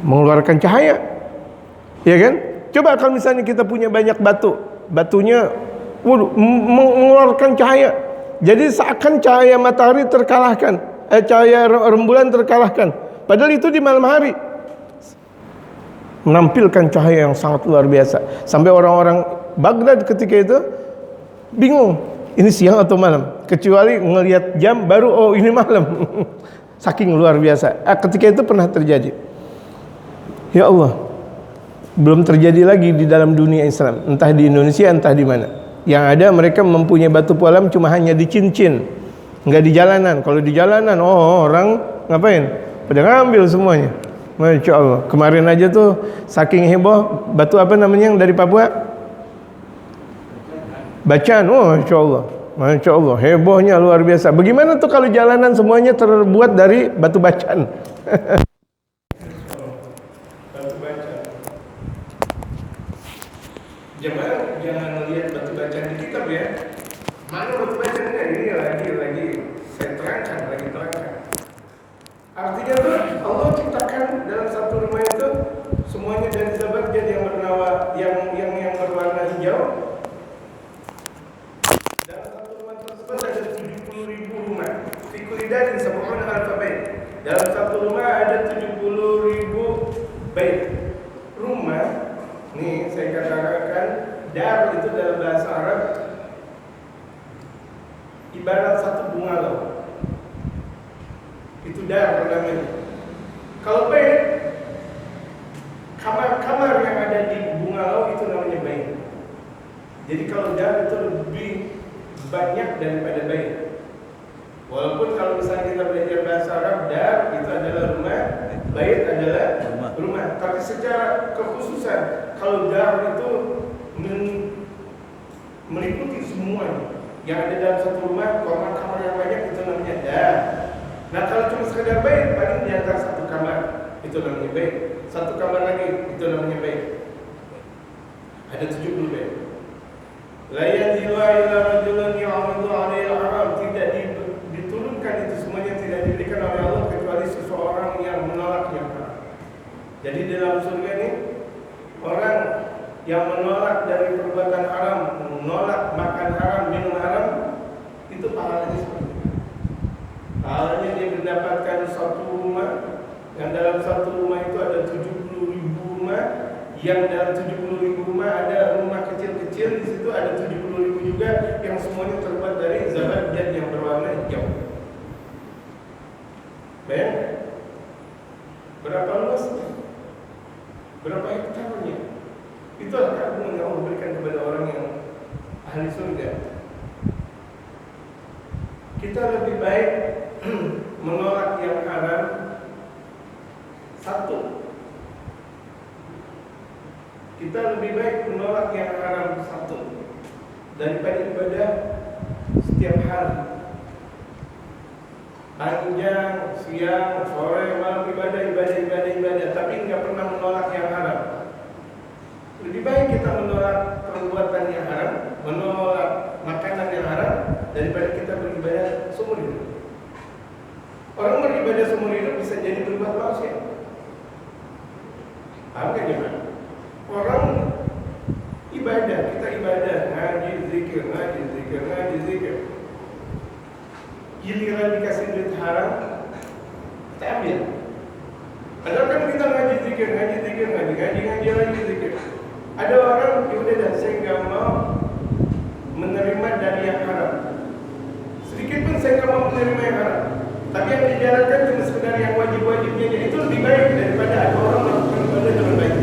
mengeluarkan cahaya. Ya kan? Coba kalau misalnya kita punya banyak batu, batunya mengeluarkan cahaya. Jadi seakan cahaya matahari terkalahkan, cahaya rembulan terkalahkan. Padahal itu di malam hari, menampilkan cahaya yang sangat luar biasa. Sampai orang-orang Baghdad ketika itu bingung, ini siang atau malam. Kecuali ngelihat jam baru, oh ini malam. Saking luar biasa. Ketika itu pernah terjadi. Ya Allah, belum terjadi lagi di dalam dunia Islam, entah di Indonesia entah di mana. Yang ada mereka mempunyai batu pualam cuma hanya di cincin, nggak di jalanan. Kalau di jalanan, oh orang ngapain? Pada ngambil semuanya. Masya Allah. Kemarin aja tuh saking heboh, batu apa namanya yang dari Papua? Bacan. Oh Masya Allah. Masya Allah, hebohnya luar biasa. Bagaimana tuh kalau jalanan semuanya terbuat dari batu bacan? Jangan lihat batu bacan di kitab ya. Mana batu bacan? Ini lagi saya terangkan, lagi terangkan. Artinya tuh Allah ciptakan dalam satu rumah itu semuanya dari zabarjad yang bernawa yang berwarna hijau. Dalam satu rumah tersebut ada 70.000 rumah. Fi kulli darin sab'una alfa bait. Dalam satu rumah ada 70.000 bait. Rumah, nih saya katakan, dar itu dalam bahasa Arab ibarat satu bungalow. Itu dar namanya. Kalau bait, kamar-kamar yang ada di bungalow itu namanya bait. Jadi kalau dar itu lebih banyak daripada bait. Walaupun kalau misalnya kita belajar bahasa Arab, dar itu adalah rumah, bait adalah rumah. Tapi secara kekhususan, kalau dar itu meliputi semuanya yang ada dalam satu rumah, kamar-kamar yang banyak itu namanya dar. Nah kalau cuma sekedar bait, paling di antara satu kamar itu namanya bait, satu kamar lagi itu namanya bait. Ada 70 bait. La yanzilu illa rajulun ya'budu 'alaihi al-haram. Tidak diturunkan itu semuanya, tidak diberikan oleh Allah kecuali seseorang yang menolak yang haram. Jadi dalam surga ini orang yang menolak dari perbuatan haram, menolak makan haram, minum haram, itu pahalanya seperti itu. Pahalanya dia mendapatkan satu rumah, yang dalam satu rumah itu ada 70.000 rumah, yang dalam 70.000 rumah ada rumah kecil-kecil, di situ ada 70.000 juga yang semuanya terbuat dari zabarjad yang berwarna hijau. Bayangkan berapa luasnya, berapa hektarnya. Itulah keagungan yang Allah berikan kepada orang yang ahli surga. Kita lebih baik menolak yang haram. Satu, kita lebih baik menolak yang haram satu daripada ibadah setiap hari. Panjang, siang, sore, malam ibadah, tapi nggak pernah menolak yang haram. Lebih baik kita menolak perbuatan yang haram, menolak makanan yang haram, daripada kita beribadah seumur hidup. Orang beribadah seumur hidup bisa jadi berbuat maksiat. Paham kan gimana? Orang ibadah, kita ibadah, ngaji, zikir. Giliran dikasih duit haram, kita ambil. Padahal kan kita ngaji zikir, ngaji lagi zikir. Ada orang, yaudah dah, saya nggak mau menerima dari yang haram. Sedikit pun saya nggak mau menerima yang haram. Tapi yang dijalankan cuma sekedar yang wajib-wajibnya, jadi itu lebih baik daripada ada orang melakukan ibadah dengan baik.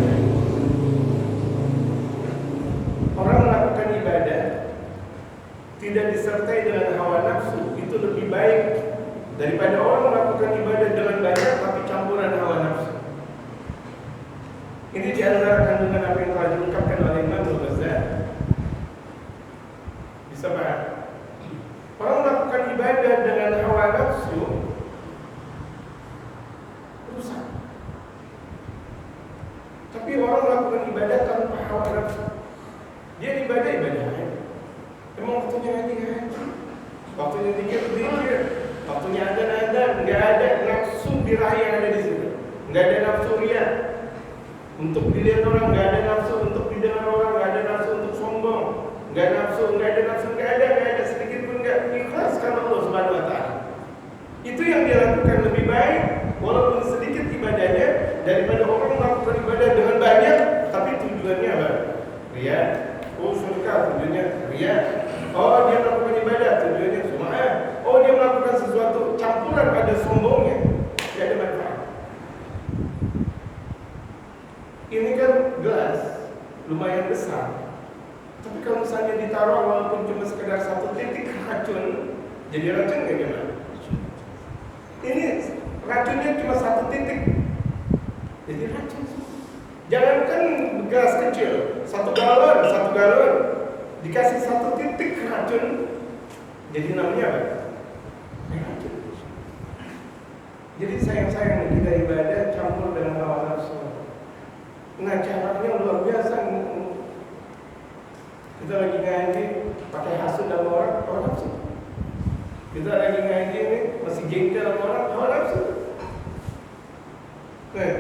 Orang melakukan ibadah tidak disertai dengan hawa nafsu, itu lebih baik daripada orang melakukan ibadah dengan banyak tapi campuran hawa nafsu. Ini di antara kandungan apa yang telah diungkapkan oleh Imam Al-Ghazali. Bisa paham? Orang melakukan ibadah dengan hawa nafsu rusak. Tapi orang melakukan ibadah tanpa hawa nafsu. Dia ibadah aja. Emang waktunya ngaji, waktunya zikir, waktunya adzan, nggak ada nafsu birahi yang ada di situ, nggak ada nafsu riya untuk dilihat orang, nggak ada nafsu untuk didengar orang, nggak ada nafsu untuk sombong, nggak ada sedikit pun nggak. Ikhlaskan Allah Subhanahu Wa Taala. Itu yang dia lakukan lebih baik, walaupun sedikit ibadahnya daripada orang melakukan ibadah dengan banyak, tapi tujuannya apa? Riya. Oh surga tujuannya riya. Oh dia melakukan ibadah tujuannya sum'ah. Oh dia melakukan sesuatu campuran ada sombongnya, tidak ada manfaat. Ini kan gelas lumayan besar, tapi kalau misalnya ditaruh walaupun cuma sekedar satu titik racun, jadi racun nggak gimana? Ini racunnya cuma satu titik, jadi racun. Jangankan gelas kecil, satu galon dikasih satu titik racun, jadi namanya apa? Racun. Jadi sayang kita ibadah campur dengan hawa nafsu. Nah caranya luar biasa. Kita lagi ngaji pakai hasud sama orang, hawa nafsu. Kita lagi ngaji ini masih jengkel sama orang, hawa nafsu. Nah,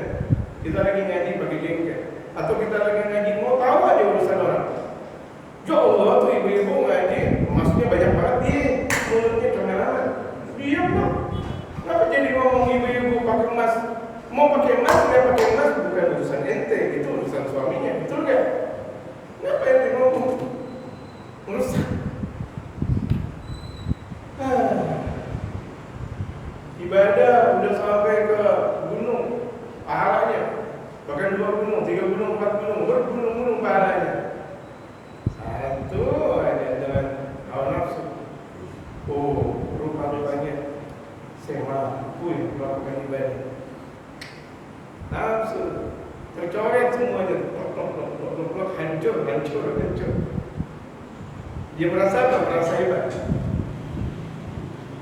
kita lagi ngaji pakai jengkel, atau kita lagi ngaji mau tahu aja urusan orang. Ya Allah tuh ibu-ibu ngaji, maksudnya banyak banget dia mulutnya kameramen. Diam dong. Kenapa jadi ngomong ibu-ibu pakai emas? Mau pakai emas nggak pakai emas bukan urusan ente, itu urusan suaminya, betul nggak? Kenapa ente ngomong? Merusak. Ibadah udah sampai ke gunung pahalanya, bahkan 2 gunung, 3 gunung, 4 gunung, bergunung-gunung pahalanya. Satu aja dengan hawa nafsu. Oh, rupa-rupanya saya mampu melakukan ibadah. Nafsu tercoret semuanya, hancur. Dia merasa apa? Merasa hebat.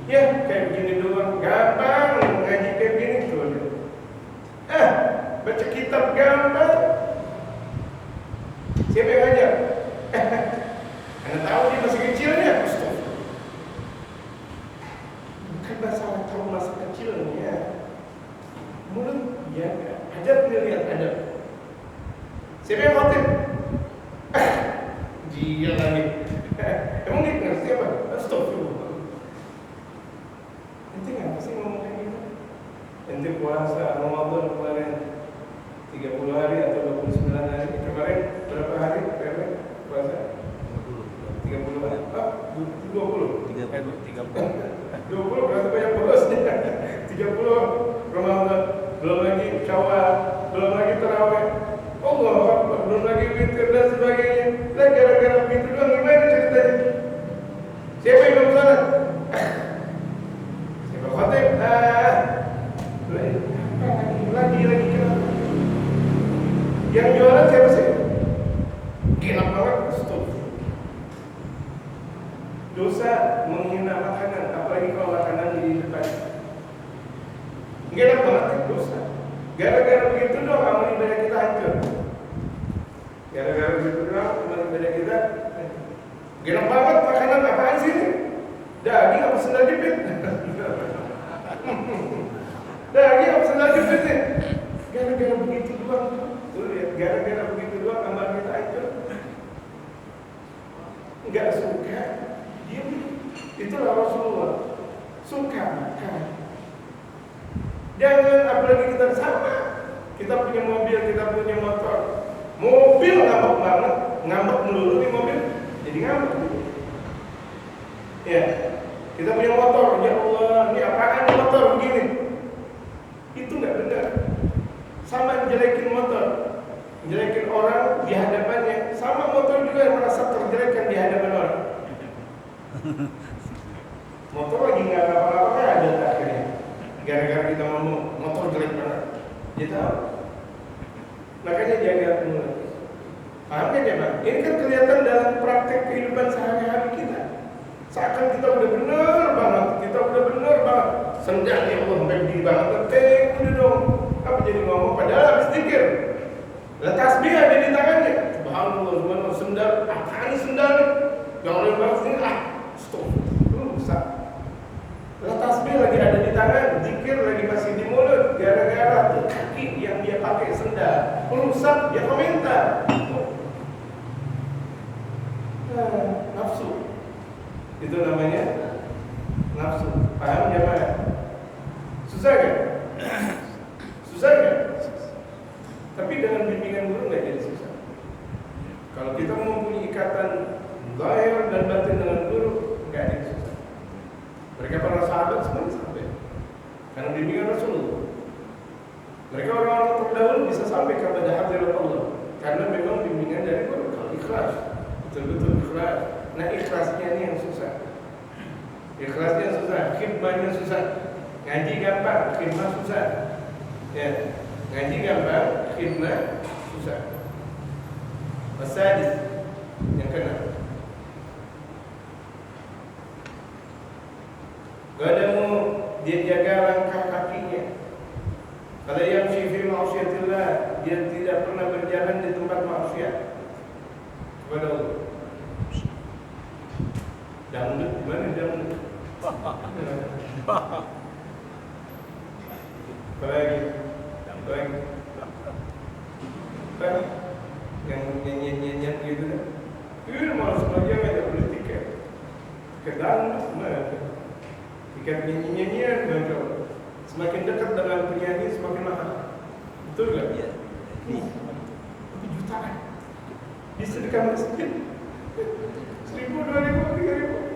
Ya, kayak begini doang, gampang ngaji kayak gini tuh. Baca kitab gampang. Siapa yang ngajar? Anda tahu dia masih kecilnya, astagfirullah. Bukan masalah tahu masa kecilnya. Mulut ya, ajar dia lihat ada. Siapa yang khotib? Dia lagi. Emang dia ngerti apa? Astagfirullah. Ente nggak sih ngomong kayak gitu? Ente puasa Ramadan kemarin 30 hari atau 29 hari. Kemarin berapa hari puasa? 30 hari. 20 berarti banyak bolosnya. 30 Ramadan, belum lagi Syawal, belum lagi tarawih. Allah Akbar, belum lagi witir dan sebagainya. Nah gara-gara begitu doang gimana ceritanya? Siapa yang belum salat? Siapa khatib? Lagi kenapa? Yang jualan siapa sih? Enak banget, stop. Dosa menghina makanan, apalagi kalau makanan di depan. Enak banget, dosa. Gara-gara begitu doang amal ibadah kita hancur. Gara-gara begitu doang amal ibadah kita hancur. Enak banget makanan apaan sih ini? Daging apa sendal jepit? Daging apa sendal jepit nih? Gara-gara begitu doang. Tuh lihat, gara-gara begitu doang amal kita hancur. Enggak suka, diam. Itulah Rasulullah. Suka makan. Jangan apalagi kita sama. Kita punya mobil, kita punya motor. Mobil ngambek banget, ngambek melulu di mobil. Jadi ngambek. Ya, kita punya motor. Ya Allah, ini apaan nih motor begini? Itu nggak benar. Sama jelekin motor, jelekin orang di hadapannya. Sama motor juga yang merasa terjelekkan di hadapan orang. Motor lagi nggak apa-apa ada akhirnya. Gara-gara kita ngomong motor jelek banget, dia tahu. Makanya jaga mulut. Paham kan ya Pak? Ini kan kelihatan dalam praktek kehidupan sehari-hari kita. Seakan kita udah bener banget, sendal ya Allah sampai begini banget. Udah dong. Apa jadi ngomong padahal habis zikir. Lah tasbih ada di tangannya. Subhanallah, subhanallah, sendal. Apaan ini sendal nih? Jangan oleh bahas ini. Stop. Rusak. Lah tasbih lagi ada di tangan, zikir lagi masih di mulut. Gara-gara tuh kaki yang dia pakai sendal rusak, dia komentar. Nafsu. Itu namanya nafsu. Paham jemaah? Susah kan? Susah kan? Tapi dengan bimbingan guru nggak jadi susah. Kalau kita mempunyai ikatan zahir dan batin dengan guru, nggak ada yang susah. Mereka para sahabat semuanya sampai karena bimbingan Rasulullah. Mereka orang-orang terdahulu bisa sampai kepada hadirat Allah karena memang bimbingan dari guru. Kalau ikhlas, betul-betul ikhlas. Nah ikhlasnya ini yang susah. Ikhlasnya susah, khidmahnya susah. Ngaji gampang, khidmah susah. Ya, ngaji gampang, khidmah susah. Masadis yang kena. Gadamu dia jaga langkah kakinya. Kalau yang fi ma'siyatillah, dia tidak pernah berjalan di tempat maksiat kepada Allah. Dangdut gimana dangdut? Apalagi yang nyanyi-nyanyian gitu kan? Ini malah sengaja ngajak beli tiket. Tiket dangdut mana? Tiket nyanyi-nyanyian macam. Semakin dekat dengan penyanyi semakin mahal. Betul nggak? Iya. Nih, jutaan. Di sedekah masjid. 1.000, 2.000, 3.000.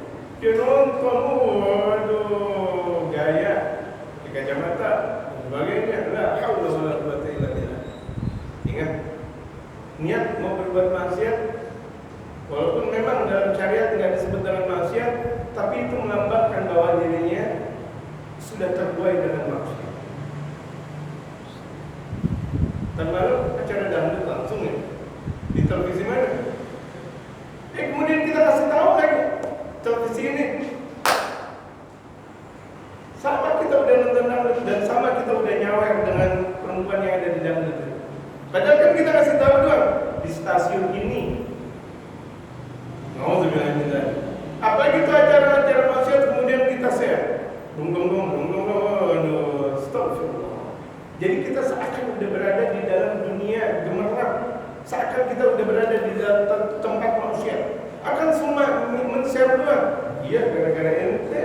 Dia nonton, waduh, gaya, di kacamata, dan sebagainya. La haula wala quwwata illa billah. Ingat, niat mau berbuat maksiat, walaupun memang dalam syariat tidak disebut dengan maksiat, tapi itu melambangkan bahwa dirinya sudah terbuai dengan maksiat. Dan lalu acara dangdut langsung ya di televisi mana? Kemudian kita kasih tahu lagi televisi ini sama kita udah nonton dangdut dan sama kita udah nyawer dengan perempuan yang ada di dangdut. Padahal kan kita kasih tahu doang di stasiun ini. Apa gitu acara-acara maksiat kemudian kita share. Aduh, stop. Jadi kita seakan udah berada di dalam dunia gemerlap, seakan kita udah berada di dalam tempat maksiat. Akan semua men-share doang. Iya, gara-gara ente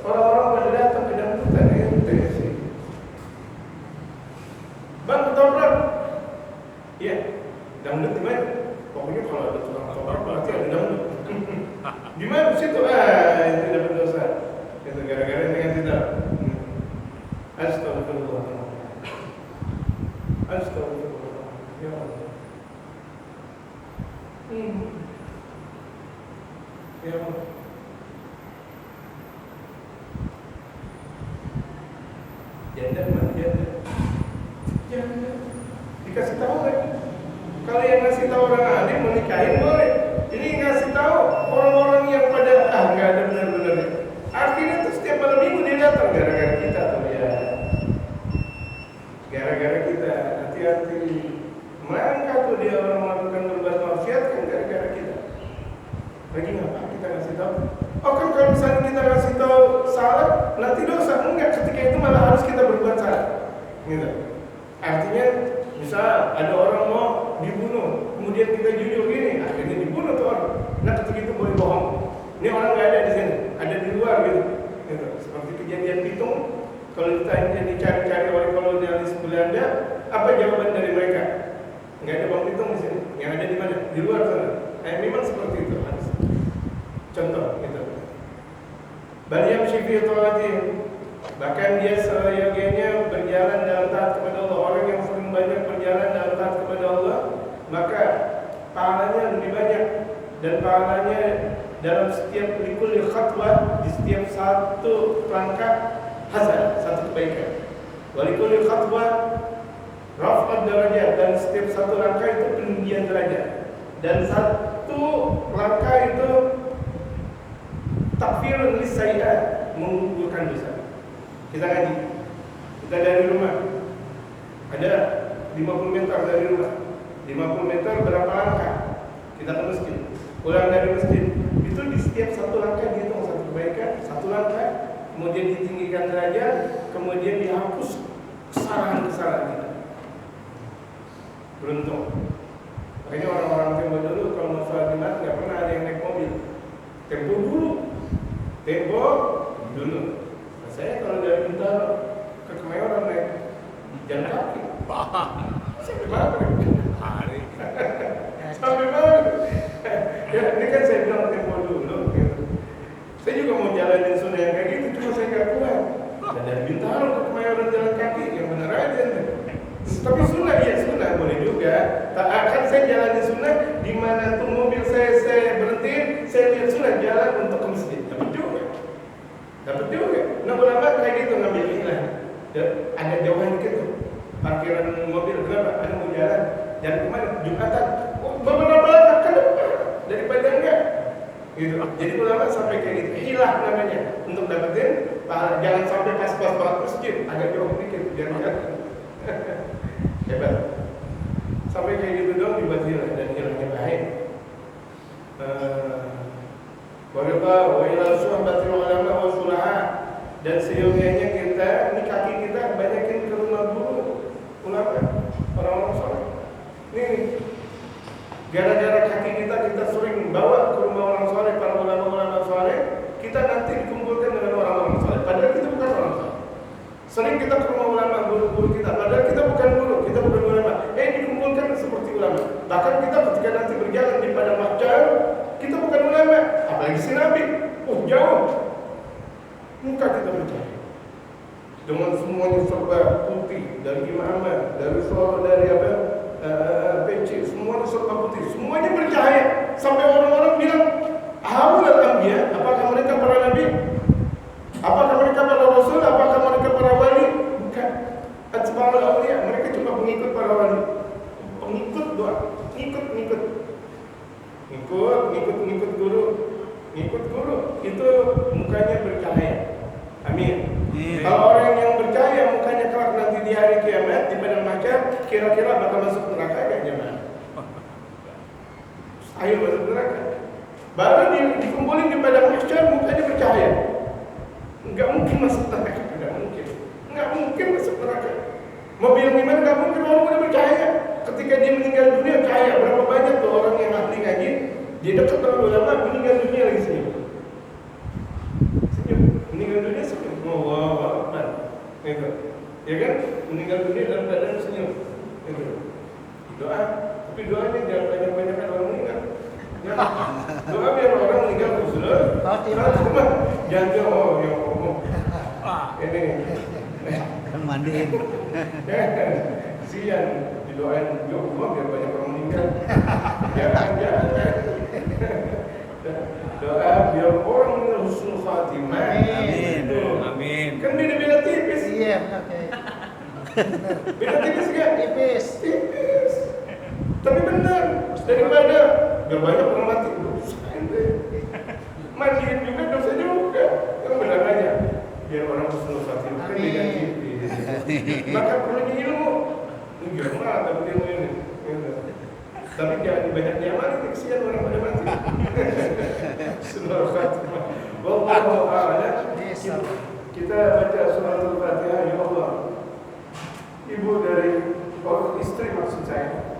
orang-orang pada datang ke dangdutan ente sih. Bang, ketoprak. Iya, dangdut di mana? Pokoknya kalau ada tukang ketoprak berarti ada dangdut. Di mana situ? Itu dapat dosa. Itu gara-gara dengan tidak. Astagfirullah. Astagfirullah. Ya Allah. Ya Allah. Janda mana janda? Janda. Dikasih tahu lagi. Kalau yang ngasih tahu orang alim menikahin boleh. Ini ngasih tahu orang-orang yang pada nggak ada benar-benar. Akhirnya tuh setiap malam minggu dia datang gara-gara kita tuh ya. Gara-gara kita hati-hati. Maka tuh dia orang melakukan berbuat maksiat kan gara-gara kita. Lagi ngapa kita ngasih tahu? Oh kan kalau misalnya kita ngasih tahu salah, nanti dosa. Enggak, ketika itu malah harus kita berbuat salah. Gitu. Artinya, misal ada orang mau dibunuh, kemudian kita jujur gini, akhirnya dibunuh tuh orang. Nah ketika itu boleh bohong. Ini orang nggak ada di sini, ada di luar gitu. Seperti kejadian Pitung, kalau ditanya dicari-cari oleh kolonialis Belanda, apa jawaban dari mereka? Nggak ada Bang Pitung di sini. Yang ada di mana? Di luar sana. Memang seperti itu harus. Contoh gitu. Baliam syifi tawati. Bahkan dia seyogianya berjalan dalam taat kepada Allah. Orang yang sering banyak berjalan dalam taat kepada Allah, maka pahalanya lebih banyak. Dan pahalanya dalam setiap likul khatwah, di setiap satu langkah hasan, satu kebaikan. Walikul khatwah raf'ad darajat, dan setiap satu langkah itu peninggian derajat. Dan satu langkah itu takfirun lisayyi'at, mengumpulkan dosa. Kita ngaji, kita dari rumah ada 50 meter dari rumah, 50 meter berapa langkah kita ke masjid. Pulang dari masjid itu di setiap satu langkah dihitung satu kebaikan, satu langkah, kemudian ditinggikan derajat, kemudian dihapus kesalahan-kesalahan kita. Beruntung. Makanya orang-orang Tempo dulu kalau mau sholat Jumat nggak pernah ada yang naik mobil. Tempo dulu. Nah, saya kalau dari Bintaro ke Kemayoran naik jalan kaki. Sampai maghrib. Sampai maghrib. Ya ini kan saya bilang Tempo dulu. Gitu. Saya juga mau jalanin sunnah yang kayak gitu, cuma saya nggak kuat. Dan dari Bintaro ke Kemayoran jalan kaki, yang benar aja. Tapi sunnah, ya sunnah boleh juga. Tak akan saya jalani sunnah di mana tuh mobil saya berhentiin, saya lihat sunnah jalan untuk ke masjid. Dapat juga. Nah ulama kayak gitu ngambil iklan. Ada jauhan dikit tuh parkiran mobil, kenapa? Ada mau jalan kemana? Jumatan. Oh, beberapa langkah ke depan daripada enggak. Gitu. Jadi ulama sampai kayak gitu. Hilah namanya untuk dapetin pahala. Jangan sampai pas-pas banget masjid, agak jauh dikit biar enggak. Hebat. Sampai kayak gitu dong dibuat hilang dan hilangnya baik. Wa ila suhbatil ulama wa sulaha, dan seyogianya kita ini kaki kita banyakin ke rumah guru ulama orang-orang soleh. Nih gara-gara kaki kita sering bawa ke rumah orang soleh, para ulama-ulama soleh, kita nanti dikumpulkan dengan orang-orang soleh. Padahal kita bukan orang soleh. Sering kita ke rumah ulama, guru-guru kita, padahal kita bukan guru, kita bukan ulama. Dikumpulkan seperti ulama. Bahkan kita ketika nanti berjalan di padang mahsyar, kita bukan ulama, apalagi si Nabi. Jauh. Muka kita bercahaya. Dengan semuanya serba putih, dari imamah, dari suara, dari PC, semuanya serba putih, semuanya bercahaya. Sampai orang-orang bilang, haulal anbiya, apakah mereka para nabi? Apakah mereka para rasul? Apakah mereka para wali? Bukan. Atba'ul awliya, mereka cuma pengikut para wali. Pengikut doa, ngikut guru, itu mukanya bercahaya. Amin. Kalau orang yang bercahaya mukanya kelak nanti di hari kiamat di padang mahsyar, kira-kira bakal masuk neraka enggak jemaah? Ayo masuk neraka. Baru dikumpulin di padang mahsyar mukanya bercahaya. Enggak mungkin masuk neraka, enggak mungkin masuk neraka. Mau bilang gimana, enggak mungkin, orang udah bercahaya. Ketika dia meninggal dunia cahaya. Berapa banyak tuh orang yang ahli ngaji, dia dekat dengan ulama, meninggal dunia lagi senyum. Meninggal dunia senyum. Allahu Akbar. Gitu. Ya kan? Meninggal dunia dalam keadaan senyum. Gitu. Doa, tapi doanya jangan banyak-banyakan orang meninggal. Ya. Doa biar orang meninggal khusus. Jangan ini kan mandiin. Sian didoain rumah biar banyak orang meninggal. Jangan. Doa biar orang meninggal husnul khatimah. Amin. Kan beda-beda tipis. Iya, oke. Beda tipis enggak? Tipis. Tapi benar. Daripada biar banyak orang mati. Mandiin juga dosa juga. Yang benar aja. Biar orang husnul khatimah. Kan beda tipis. Maka perlu ilmu. Gimana tapi ilmu ini? Tapi jangan banyak diamalin, kesian orang pada mati. Husnul khatimah. Wallahu a'lam. Kita baca suratul Fatihah. Ya Allah, ibu dari istri maksud saya,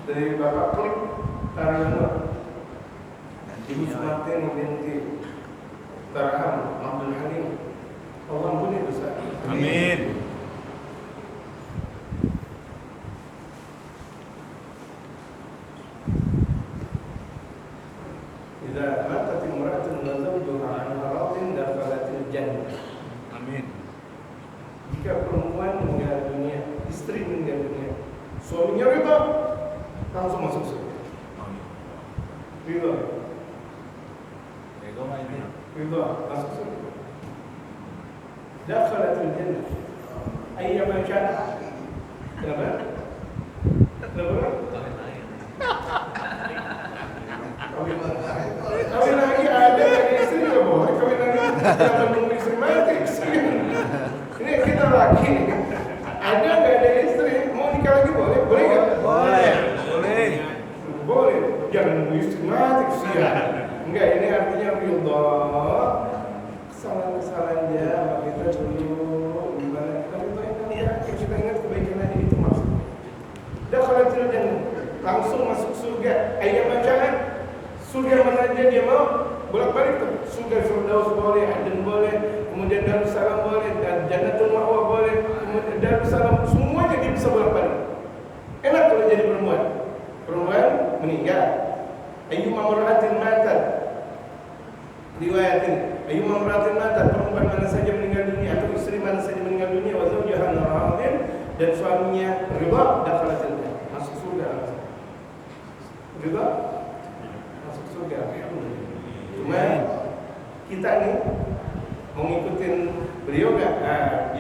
dari Bapak Klik Taraham, Ibu Sumartin binti Taraham Abdul Halim, Allah ampuni dosa. Amin. Idza matat imra'atun wa zawjuha 'an maradin dakhalatil jannah. Amin. Jika perempuan meninggal dunia, istri meninggal dunia, suaminya ridha, langsung masuk surga. Amin. Ridha. Ridha masuk surga. Dakhalatil jannah. Ayyama syaa. Kenapa? Kawin lagi ada istri nggak boleh, kawin lagi jangan nunggu istri mati. Ini kita laki ada nggak ada istri mau nikah lagi boleh nggak? Boleh. Surga mana aja dia mau, bolak-balik tuh. Surga Firdaus boleh, Aden boleh, kemudian Darussalam boleh, dan Jannatul Ma'wa boleh, kemudian Darussalam, semuanya dia bisa bolak-balik. Enak kalau jadi perempuan. Perempuan meninggal. Ayyuma mar'atin matat. Riwayat ini, ayyuma mar'atin matat, perempuan mana saja meninggal dunia atau istri mana saja meninggal dunia, wa zawjaha radin, dan suaminya ridha, dakhalatil jannah, masuk surga langsung. Ridha? Masuk surga. Cuma kita nih mau ngikutin beliau gak?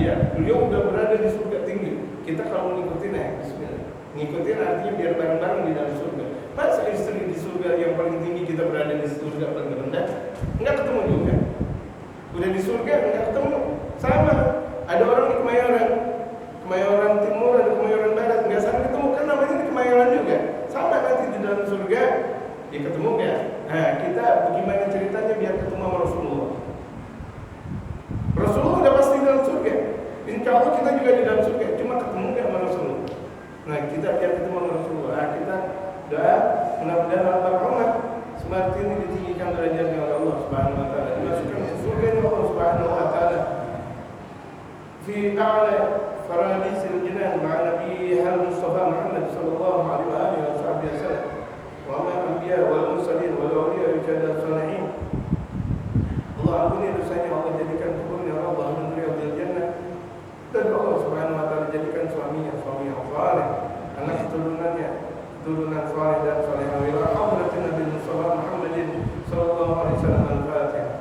Iya, beliau udah berada di surga tinggi. Kita kalau mau ngikutin bismillah. Ngikutin artinya biar bareng-bareng di dalam surga. Masa istri di surga yang paling tinggi, kita berada di surga paling rendah? Enggak ketemu juga. Udah di surga enggak ketemu. Sama. Ada orang di Kemayoran Timur, ada Kemayoran Barat, enggak sama ketemu kan, namanya di Kemayoran juga. Sama nanti di dalam surga dia ketemu enggak? Nah, kita bagaimana ceritanya biar ketemu sama Rasulullah? Rasulullah udah pasti di dalam surga. Insya Allah kita juga di dalam surga. Cuma ketemu enggak sama Rasulullah? Nah, kita biar ketemu sama Rasulullah. Kita doa mudah-mudahan al-Rahmat seperti ini ditinggikan derajatnya oleh Allah Subhanahu wa taala. Dimasukkan ke surga Allah Subhanahu wa taala. Fi a'la faradisil jinan ma'a nabiyil Mustafa Muhammad sallallahu alaihi wasallam. Wa ma anbiya wal mursalin wal awliya wa salihin. Allah ampuni dosanya, Allah jadikan kuburnya Allah min riyadil jannah. Dan Allah Subhanahu wa taala jadikan suaminya suami yang saleh, anak keturunannya turunan saleh dan salehah. Ila hadratin Nabi Mustafa Muhammadin sallallahu alaihi wasallam. Al-Fatihah.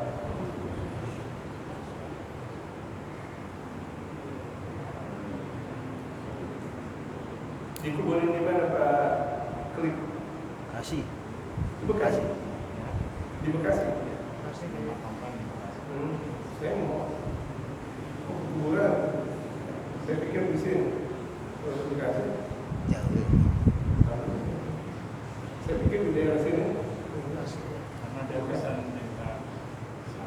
Dikuburin di mana Pak Klik? Bekasi. Di Bekasi. Di Bekasi. Bekasi di Makampan di Bekasi. Saya mau kuburan. Saya pikir di sini. Kalau di Bekasi. Jauh. Saya pikir di daerah sini. Karena ada pesan minta.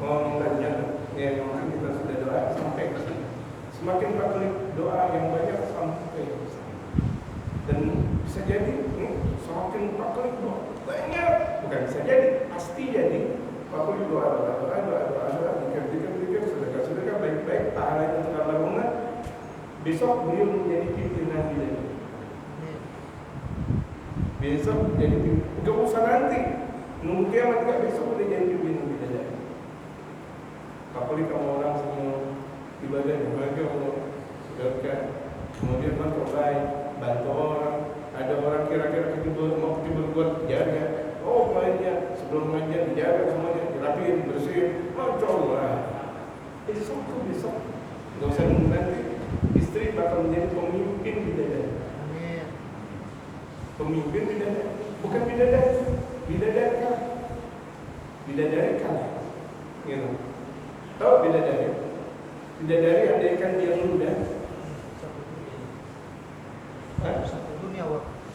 Oh, minta jangan. Ya, yang mungkin kita sudah doa sampai ke sini. Semakin Pak Klik doa yang banyak sampai ke sini. Dan bisa jadi semakin Pak Klik doa banyak, bukan bisa jadi, pasti jadi. Pak Klik doa, dikir, sedekah baik-baik, pahalanya untuk almarhumah. Besok beliau menjadi pimpinan bidadari. Besok jadi pimpinan. Gak usah nanti, nunggu kiamat gak, besok udah jadi pimpinan bidadari. Pak Klik sama orang semua ibadah, bahagia Allah, sedekah, kemudian bantu baik, bantu orang. Ada orang kira-kira mau berbuat jaga, oh pengajian, sebelum pengajian dijaga semuanya, dirapiin, dibersihin, Masya Allah. Besok, nggak usah nunggu nanti, istri bakal menjadi pemimpin bidadari. Pemimpin bidadari, bukan bidadari kan, gitu. Tahu bidadari? Bidadari ada ikan yang ludah.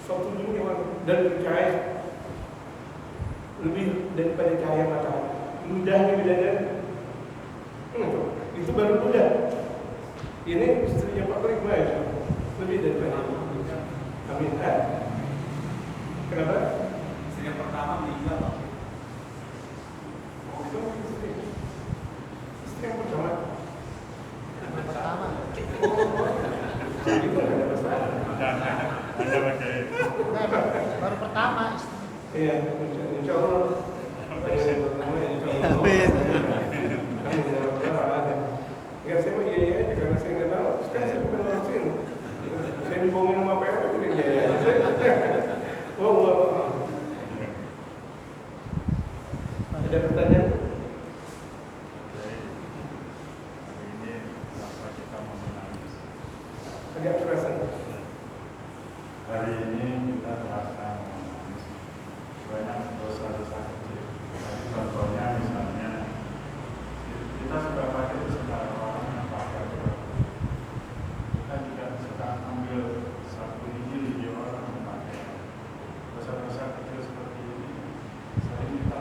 Suatu dunia dan bercahaya lebih daripada cahaya matahari. Ludahnya bidadari. Itu baru ludah. Ini istrinya Pak Klik lebih daripada itu. Amin. Kenapa? Istri yang pertama meninggal, Pak. Oh, itu istri yang pertama. Jadi itu nggak ada masalah. Baru pertama. Iya, insya Allah. Ya saya mau iya aja karena saya nggak tahu. Sekarang saya bukan orang sini. Saya dibohongin sama PRT jadi iya aja. Oh. Ada pertanyaan? Agak kerasan. Hari ini kita terasa banyak dosa-dosa kecil. Contohnya misalnya kita suka pakai segala orang yang pakai. Kita juga suka ambil satu biji orang yang pakai. Dosa-dosa kecil seperti ini sering kita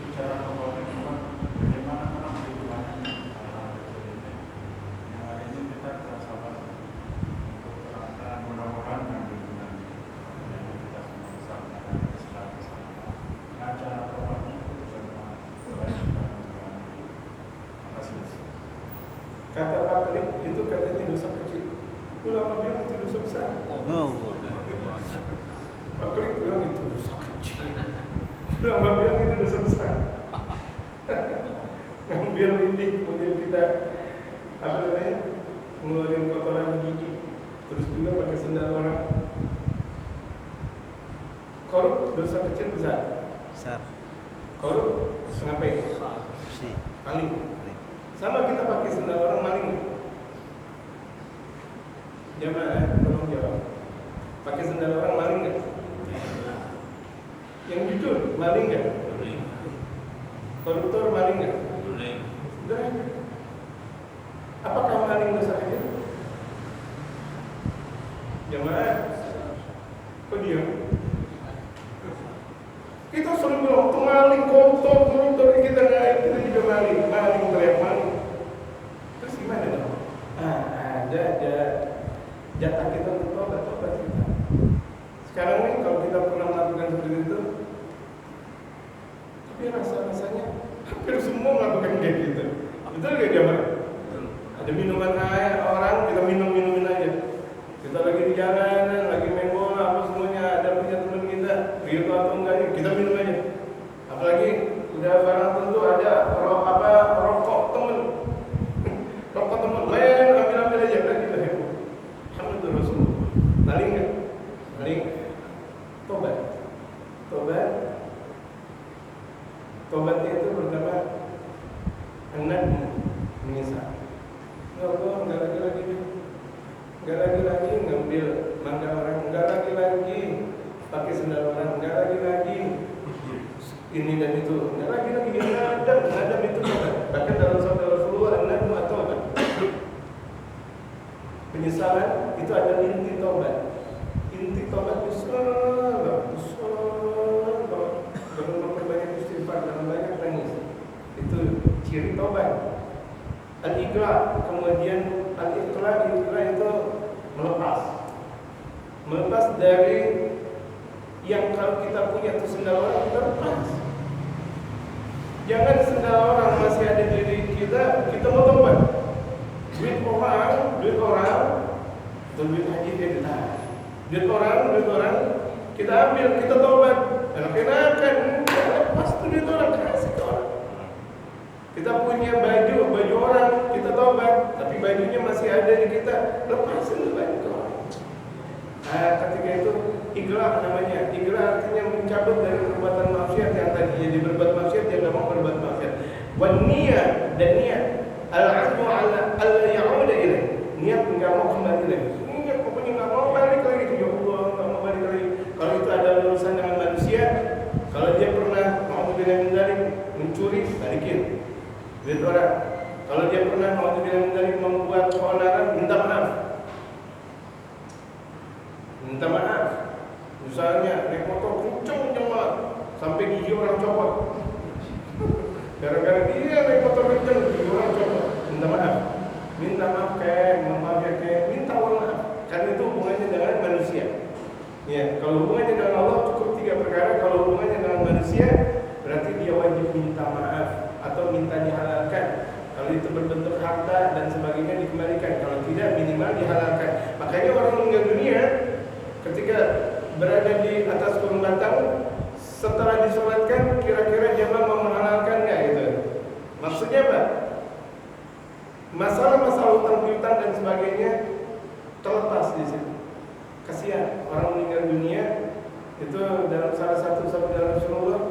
bicara kepada Tuhan bagaimana orang kehidupannya hal-hal kecil ini. Yang hari ini kita terasa banget. Mudah-mudahan yang berguna yang kita semua bisa menjaga kesehatan bersama Ulama bilang itu dosa besar. Oh. Pak Klik bilang itu dosa kecil. Ulama bilang itu dosa besar. Ngambil ini, kemudian kita apa namanya, ngeluarin kotoran gigi, terus juga pakai sendal orang. Korup dosa kecil besar. Besar. Korup ngapain? Si. Maling. Sama kita pakai sendal orang maling. Jamaah, tolong jawab. Pakai sendal orang maling nggak? Yang jujur maling nggak? Koruptor maling nggak? Sudah. Apakah maling dosa kecil? Jamaah, kok diam? Kita sering bilang tuh maling, koruptor kita nggak, kita juga maling teriak maling. Terus gimana dong? Ada jatah kita untuk tobat kita. Sekarang nih kalau kita pernah melakukan seperti itu, tapi rasanya hampir semua melakukan kayak gitu. Betul nggak jamaah? Ada minuman air orang kita minumin aja. Kita lagi di jalanan, lagi main bola, apa semuanya ada punya teman kita, gitu atau enggak kita minum aja. Apalagi udah barang tentu ada rokok temen, ambil aja kan kita heboh. Alhamdulillah Rasulullah. Maling nggak? Maling. Tobatnya itu pertama hendak menyesal. Ya Allah, nggak lagi ngambil mangga orang, nggak lagi pakai sendal orang, nggak lagi ini dan itu, nggak lagi ngadam itu tobat. Bahkan dalam sabda Rasulullah an-nadmu at-taubat. Penyesalan itu ada inti tobat. Inti tobat besar. Kalau memperbanyak istighfar dan banyak nangis, itu ciri tobat. Al-iqra, kemudian al-iqra itu melepas dari yang kalau kita punya itu sendal orang kita lepas. Jangan sendal orang masih ada di diri kita mau tobat. Duit orang, itu duit haji dia ditahan. Duit orang, kita ambil, kita tobat. Enak-enakan, lepas tuh duit orang, kasih ke orang. Kita punya baju orang, kita tobat, tapi bajunya masih ada di kita, lepasin tuh baju ke orang. Ketika itu igrah namanya. Igrah artinya mencabut dari perbuatan maksiat yang tadi jadi berbuat maksiat, dia nggak mau berbuat maksiat. Wan niyat dan niat al-azmu ala alla ya'uda ilaih. Niat nggak mau kembali lagi. Niat pokoknya nggak mau balik lagi. Ya Allah, nggak mau balik lagi. Kalau itu ada urusan dengan manusia, kalau dia pernah mau dari mencuri, balikin duit orang. Kalau dia pernah mau dari membuat keonaran, minta maaf. Misalnya naik motor kenceng banget sampai gigi orang copot. Gara-gara dia naik motor kenceng, gigi orang copot. Minta maaf kayak minta maaf. Karena itu hubungannya dengan manusia. Ya, kalau hubungannya dengan Allah cukup 3 perkara. Kalau hubungannya dengan manusia, berarti dia wajib minta maaf atau minta dihalalkan. Kalau itu berbentuk harta dan sebagainya dikembalikan. Kalau tidak, minimal dihalalkan. Makanya orang meninggal dunia ketika berada di atas gunung batang, setelah disolatkan, kira-kira jamaah mau menghalalkan nggak itu? Maksudnya apa? Masalah-masalah utang piutang dan sebagainya terlepas di situ. Kasihan orang meninggal dunia itu dalam salah satu sabda Rasulullah,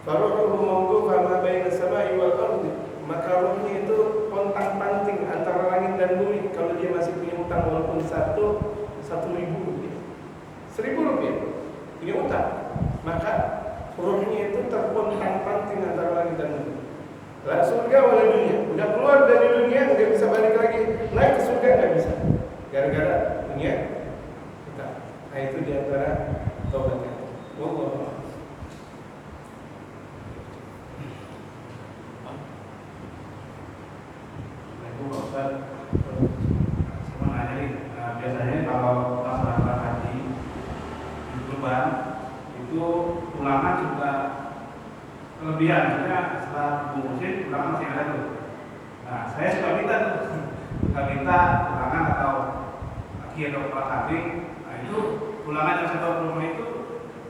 "Faruhu mawqufun ma baina samai wal ardi." Maka rohnya itu pontang-panting antara langit dan bumi kalau dia masih punya utang walaupun 1.000 rupiah. 1.000 rupiah punya utang, maka rohnya itu terpontang-panting antara langit dan bumi. Lah surga wala dunia, udah keluar dari dunia nggak bisa balik lagi, naik ke surga nggak bisa, gara-gara punya utang. Nah itu diantara taubatnya. Wallahu Ustaz, cuma nanya nih, biasanya kalau masyarakat haji di Tuban itu tulangan juga kelebihan, maksudnya setelah bungkusin tulangan masih ada tuh. Nah, saya suka minta tulangan atau kaki atau kepala kambing, nah itu ulangan yang saya tahu di rumah itu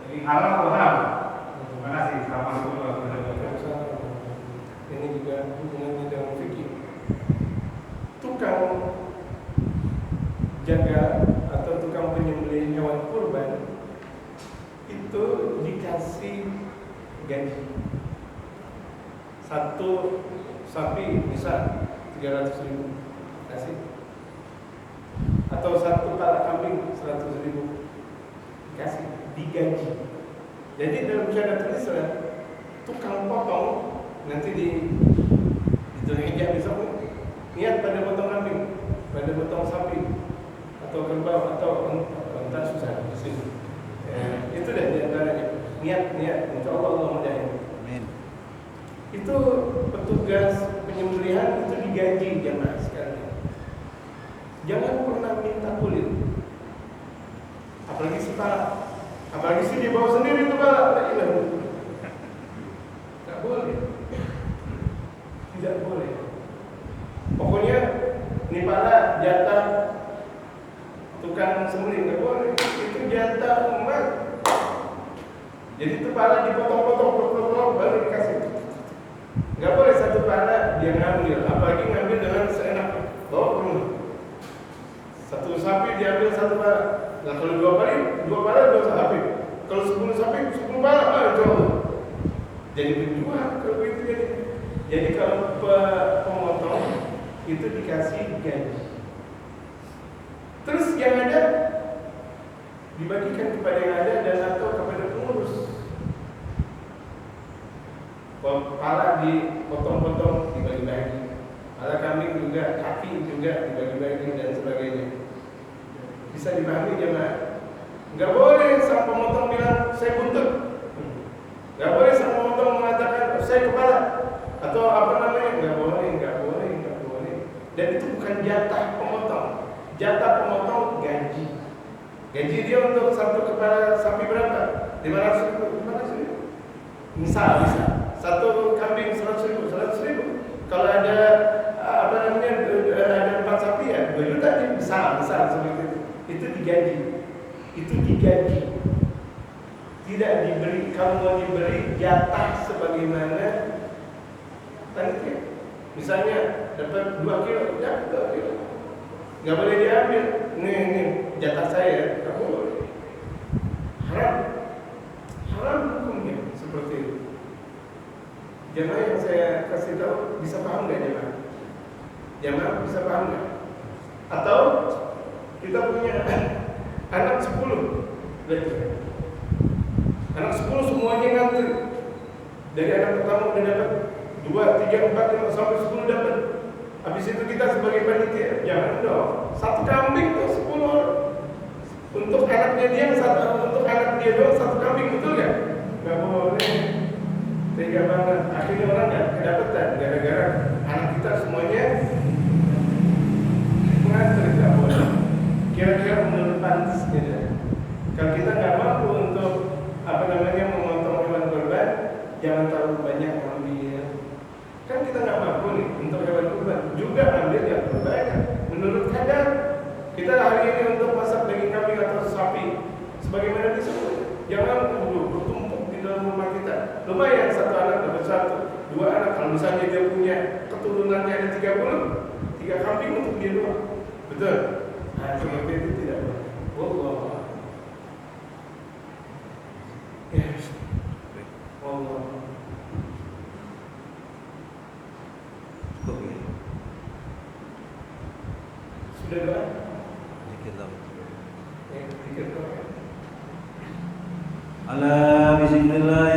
dari halal atau haram. Terima kasih. Assalamualaikum warahmatullahi wabarakatuh. Ini juga hubungannya dengan fikih. Tukang jaga atau tukang penyembelih hewan kurban itu dikasih gaji. Satu sapi bisa 300.000 kasih, atau satu kepala kambing 100.000 kasih, digaji. Jadi dalam syariat tulisan tukang potong nanti di Zulhijjah besok niat pada potong kambing, pada potong sapi atau kerbau atau entah susah di sini. Itu dah di antaranya niat insya Allah mudahin. Amin. Itu petugas penyembelihan itu digaji jamaah sekalian. Jangan pernah minta kulit, apalagi kepala, apalagi sih dia bawa sendiri kepala, tak boleh, tidak boleh. Pokoknya ini pala jatah tukang sembelih nggak boleh, itu jatah umat. Jadi itu pala dipotong-potong baru dikasih. Nggak boleh satu pala dia ngambil, apalagi ngambil dengan seenak bawa ke rumah. Satu sapi diambil satu pala. Nah kalau dua pala dua sapi. Kalau 10 sapi 10 pala, jauh. Jadi penjual kalau itu jadi kalau pemotong itu dikasih gaji. Terus yang ada dibagikan kepada yang ada dan atau kepada pengurus. Kepala dipotong-potong dibagi-bagi, kepala kambing juga, kaki juga dibagi-bagi dan sebagainya. Bisa dipahami jemaah? Nggak boleh sang pemotong bilang saya buntut, nggak boleh sang pemotong mengatakan saya kepala atau apa namanya, nggak boleh. Dan itu bukan jatah pemotong. Jatah pemotong gaji. Gaji dia untuk satu kepala sapi berapa? 500.000. Misal satu kambing 100.000. Kalau ada ada 4 sapi ya 2 juta nih, misal seperti itu digaji. Itu digaji. Tidak diberi, kalau mau diberi jatah sebagaimana panitia. Misalnya dapat 2 kilo, dapat 2 kilo. Nggak boleh diambil. Nih jatah saya, nggak boleh. Haram hukumnya seperti itu. Jamaah yang saya kasih tahu bisa paham nggak jamaah? Jamaah bisa paham nggak? Atau kita punya anak 10, anak 10 semuanya ngantri. Dari anak pertama udah dapat 2, 3, 4, 5 sampai 10 dapat. Habis itu kita sebagai panitia, jangan dong. Satu kambing tuh 10 orang. Untuk anaknya dia untuk anak dia doang 1 kambing, betul nggak? Nggak boleh. Tega banget. Akhirnya orang nggak kedapatan gara-gara anak kita semuanya ngantri, nggak boleh. Kira-kira menurut pantasnya, kalau kita nggak mampu untuk memotong hewan kurban, jangan terlalu banyak ambil. Kan kita nggak mampu nih untuk hewan kurban, juga ambil yang terbanyak menurut kadar. Kita hari ini untuk masak daging kambing atau sapi sebagaimana disebut, jangan bertumpuk di dalam rumah kita. Lumayan satu anak dapat 1, 2 anak. Kalau misalnya dia punya keturunannya ada 30, 3 kambing untuk dia doang, betul? Nah seperti itu tidak boleh. Allah. Yes. Allah. Cukup ya. Sudah doa? Zikir lah. Ya, zikir doa. Ala bismillah.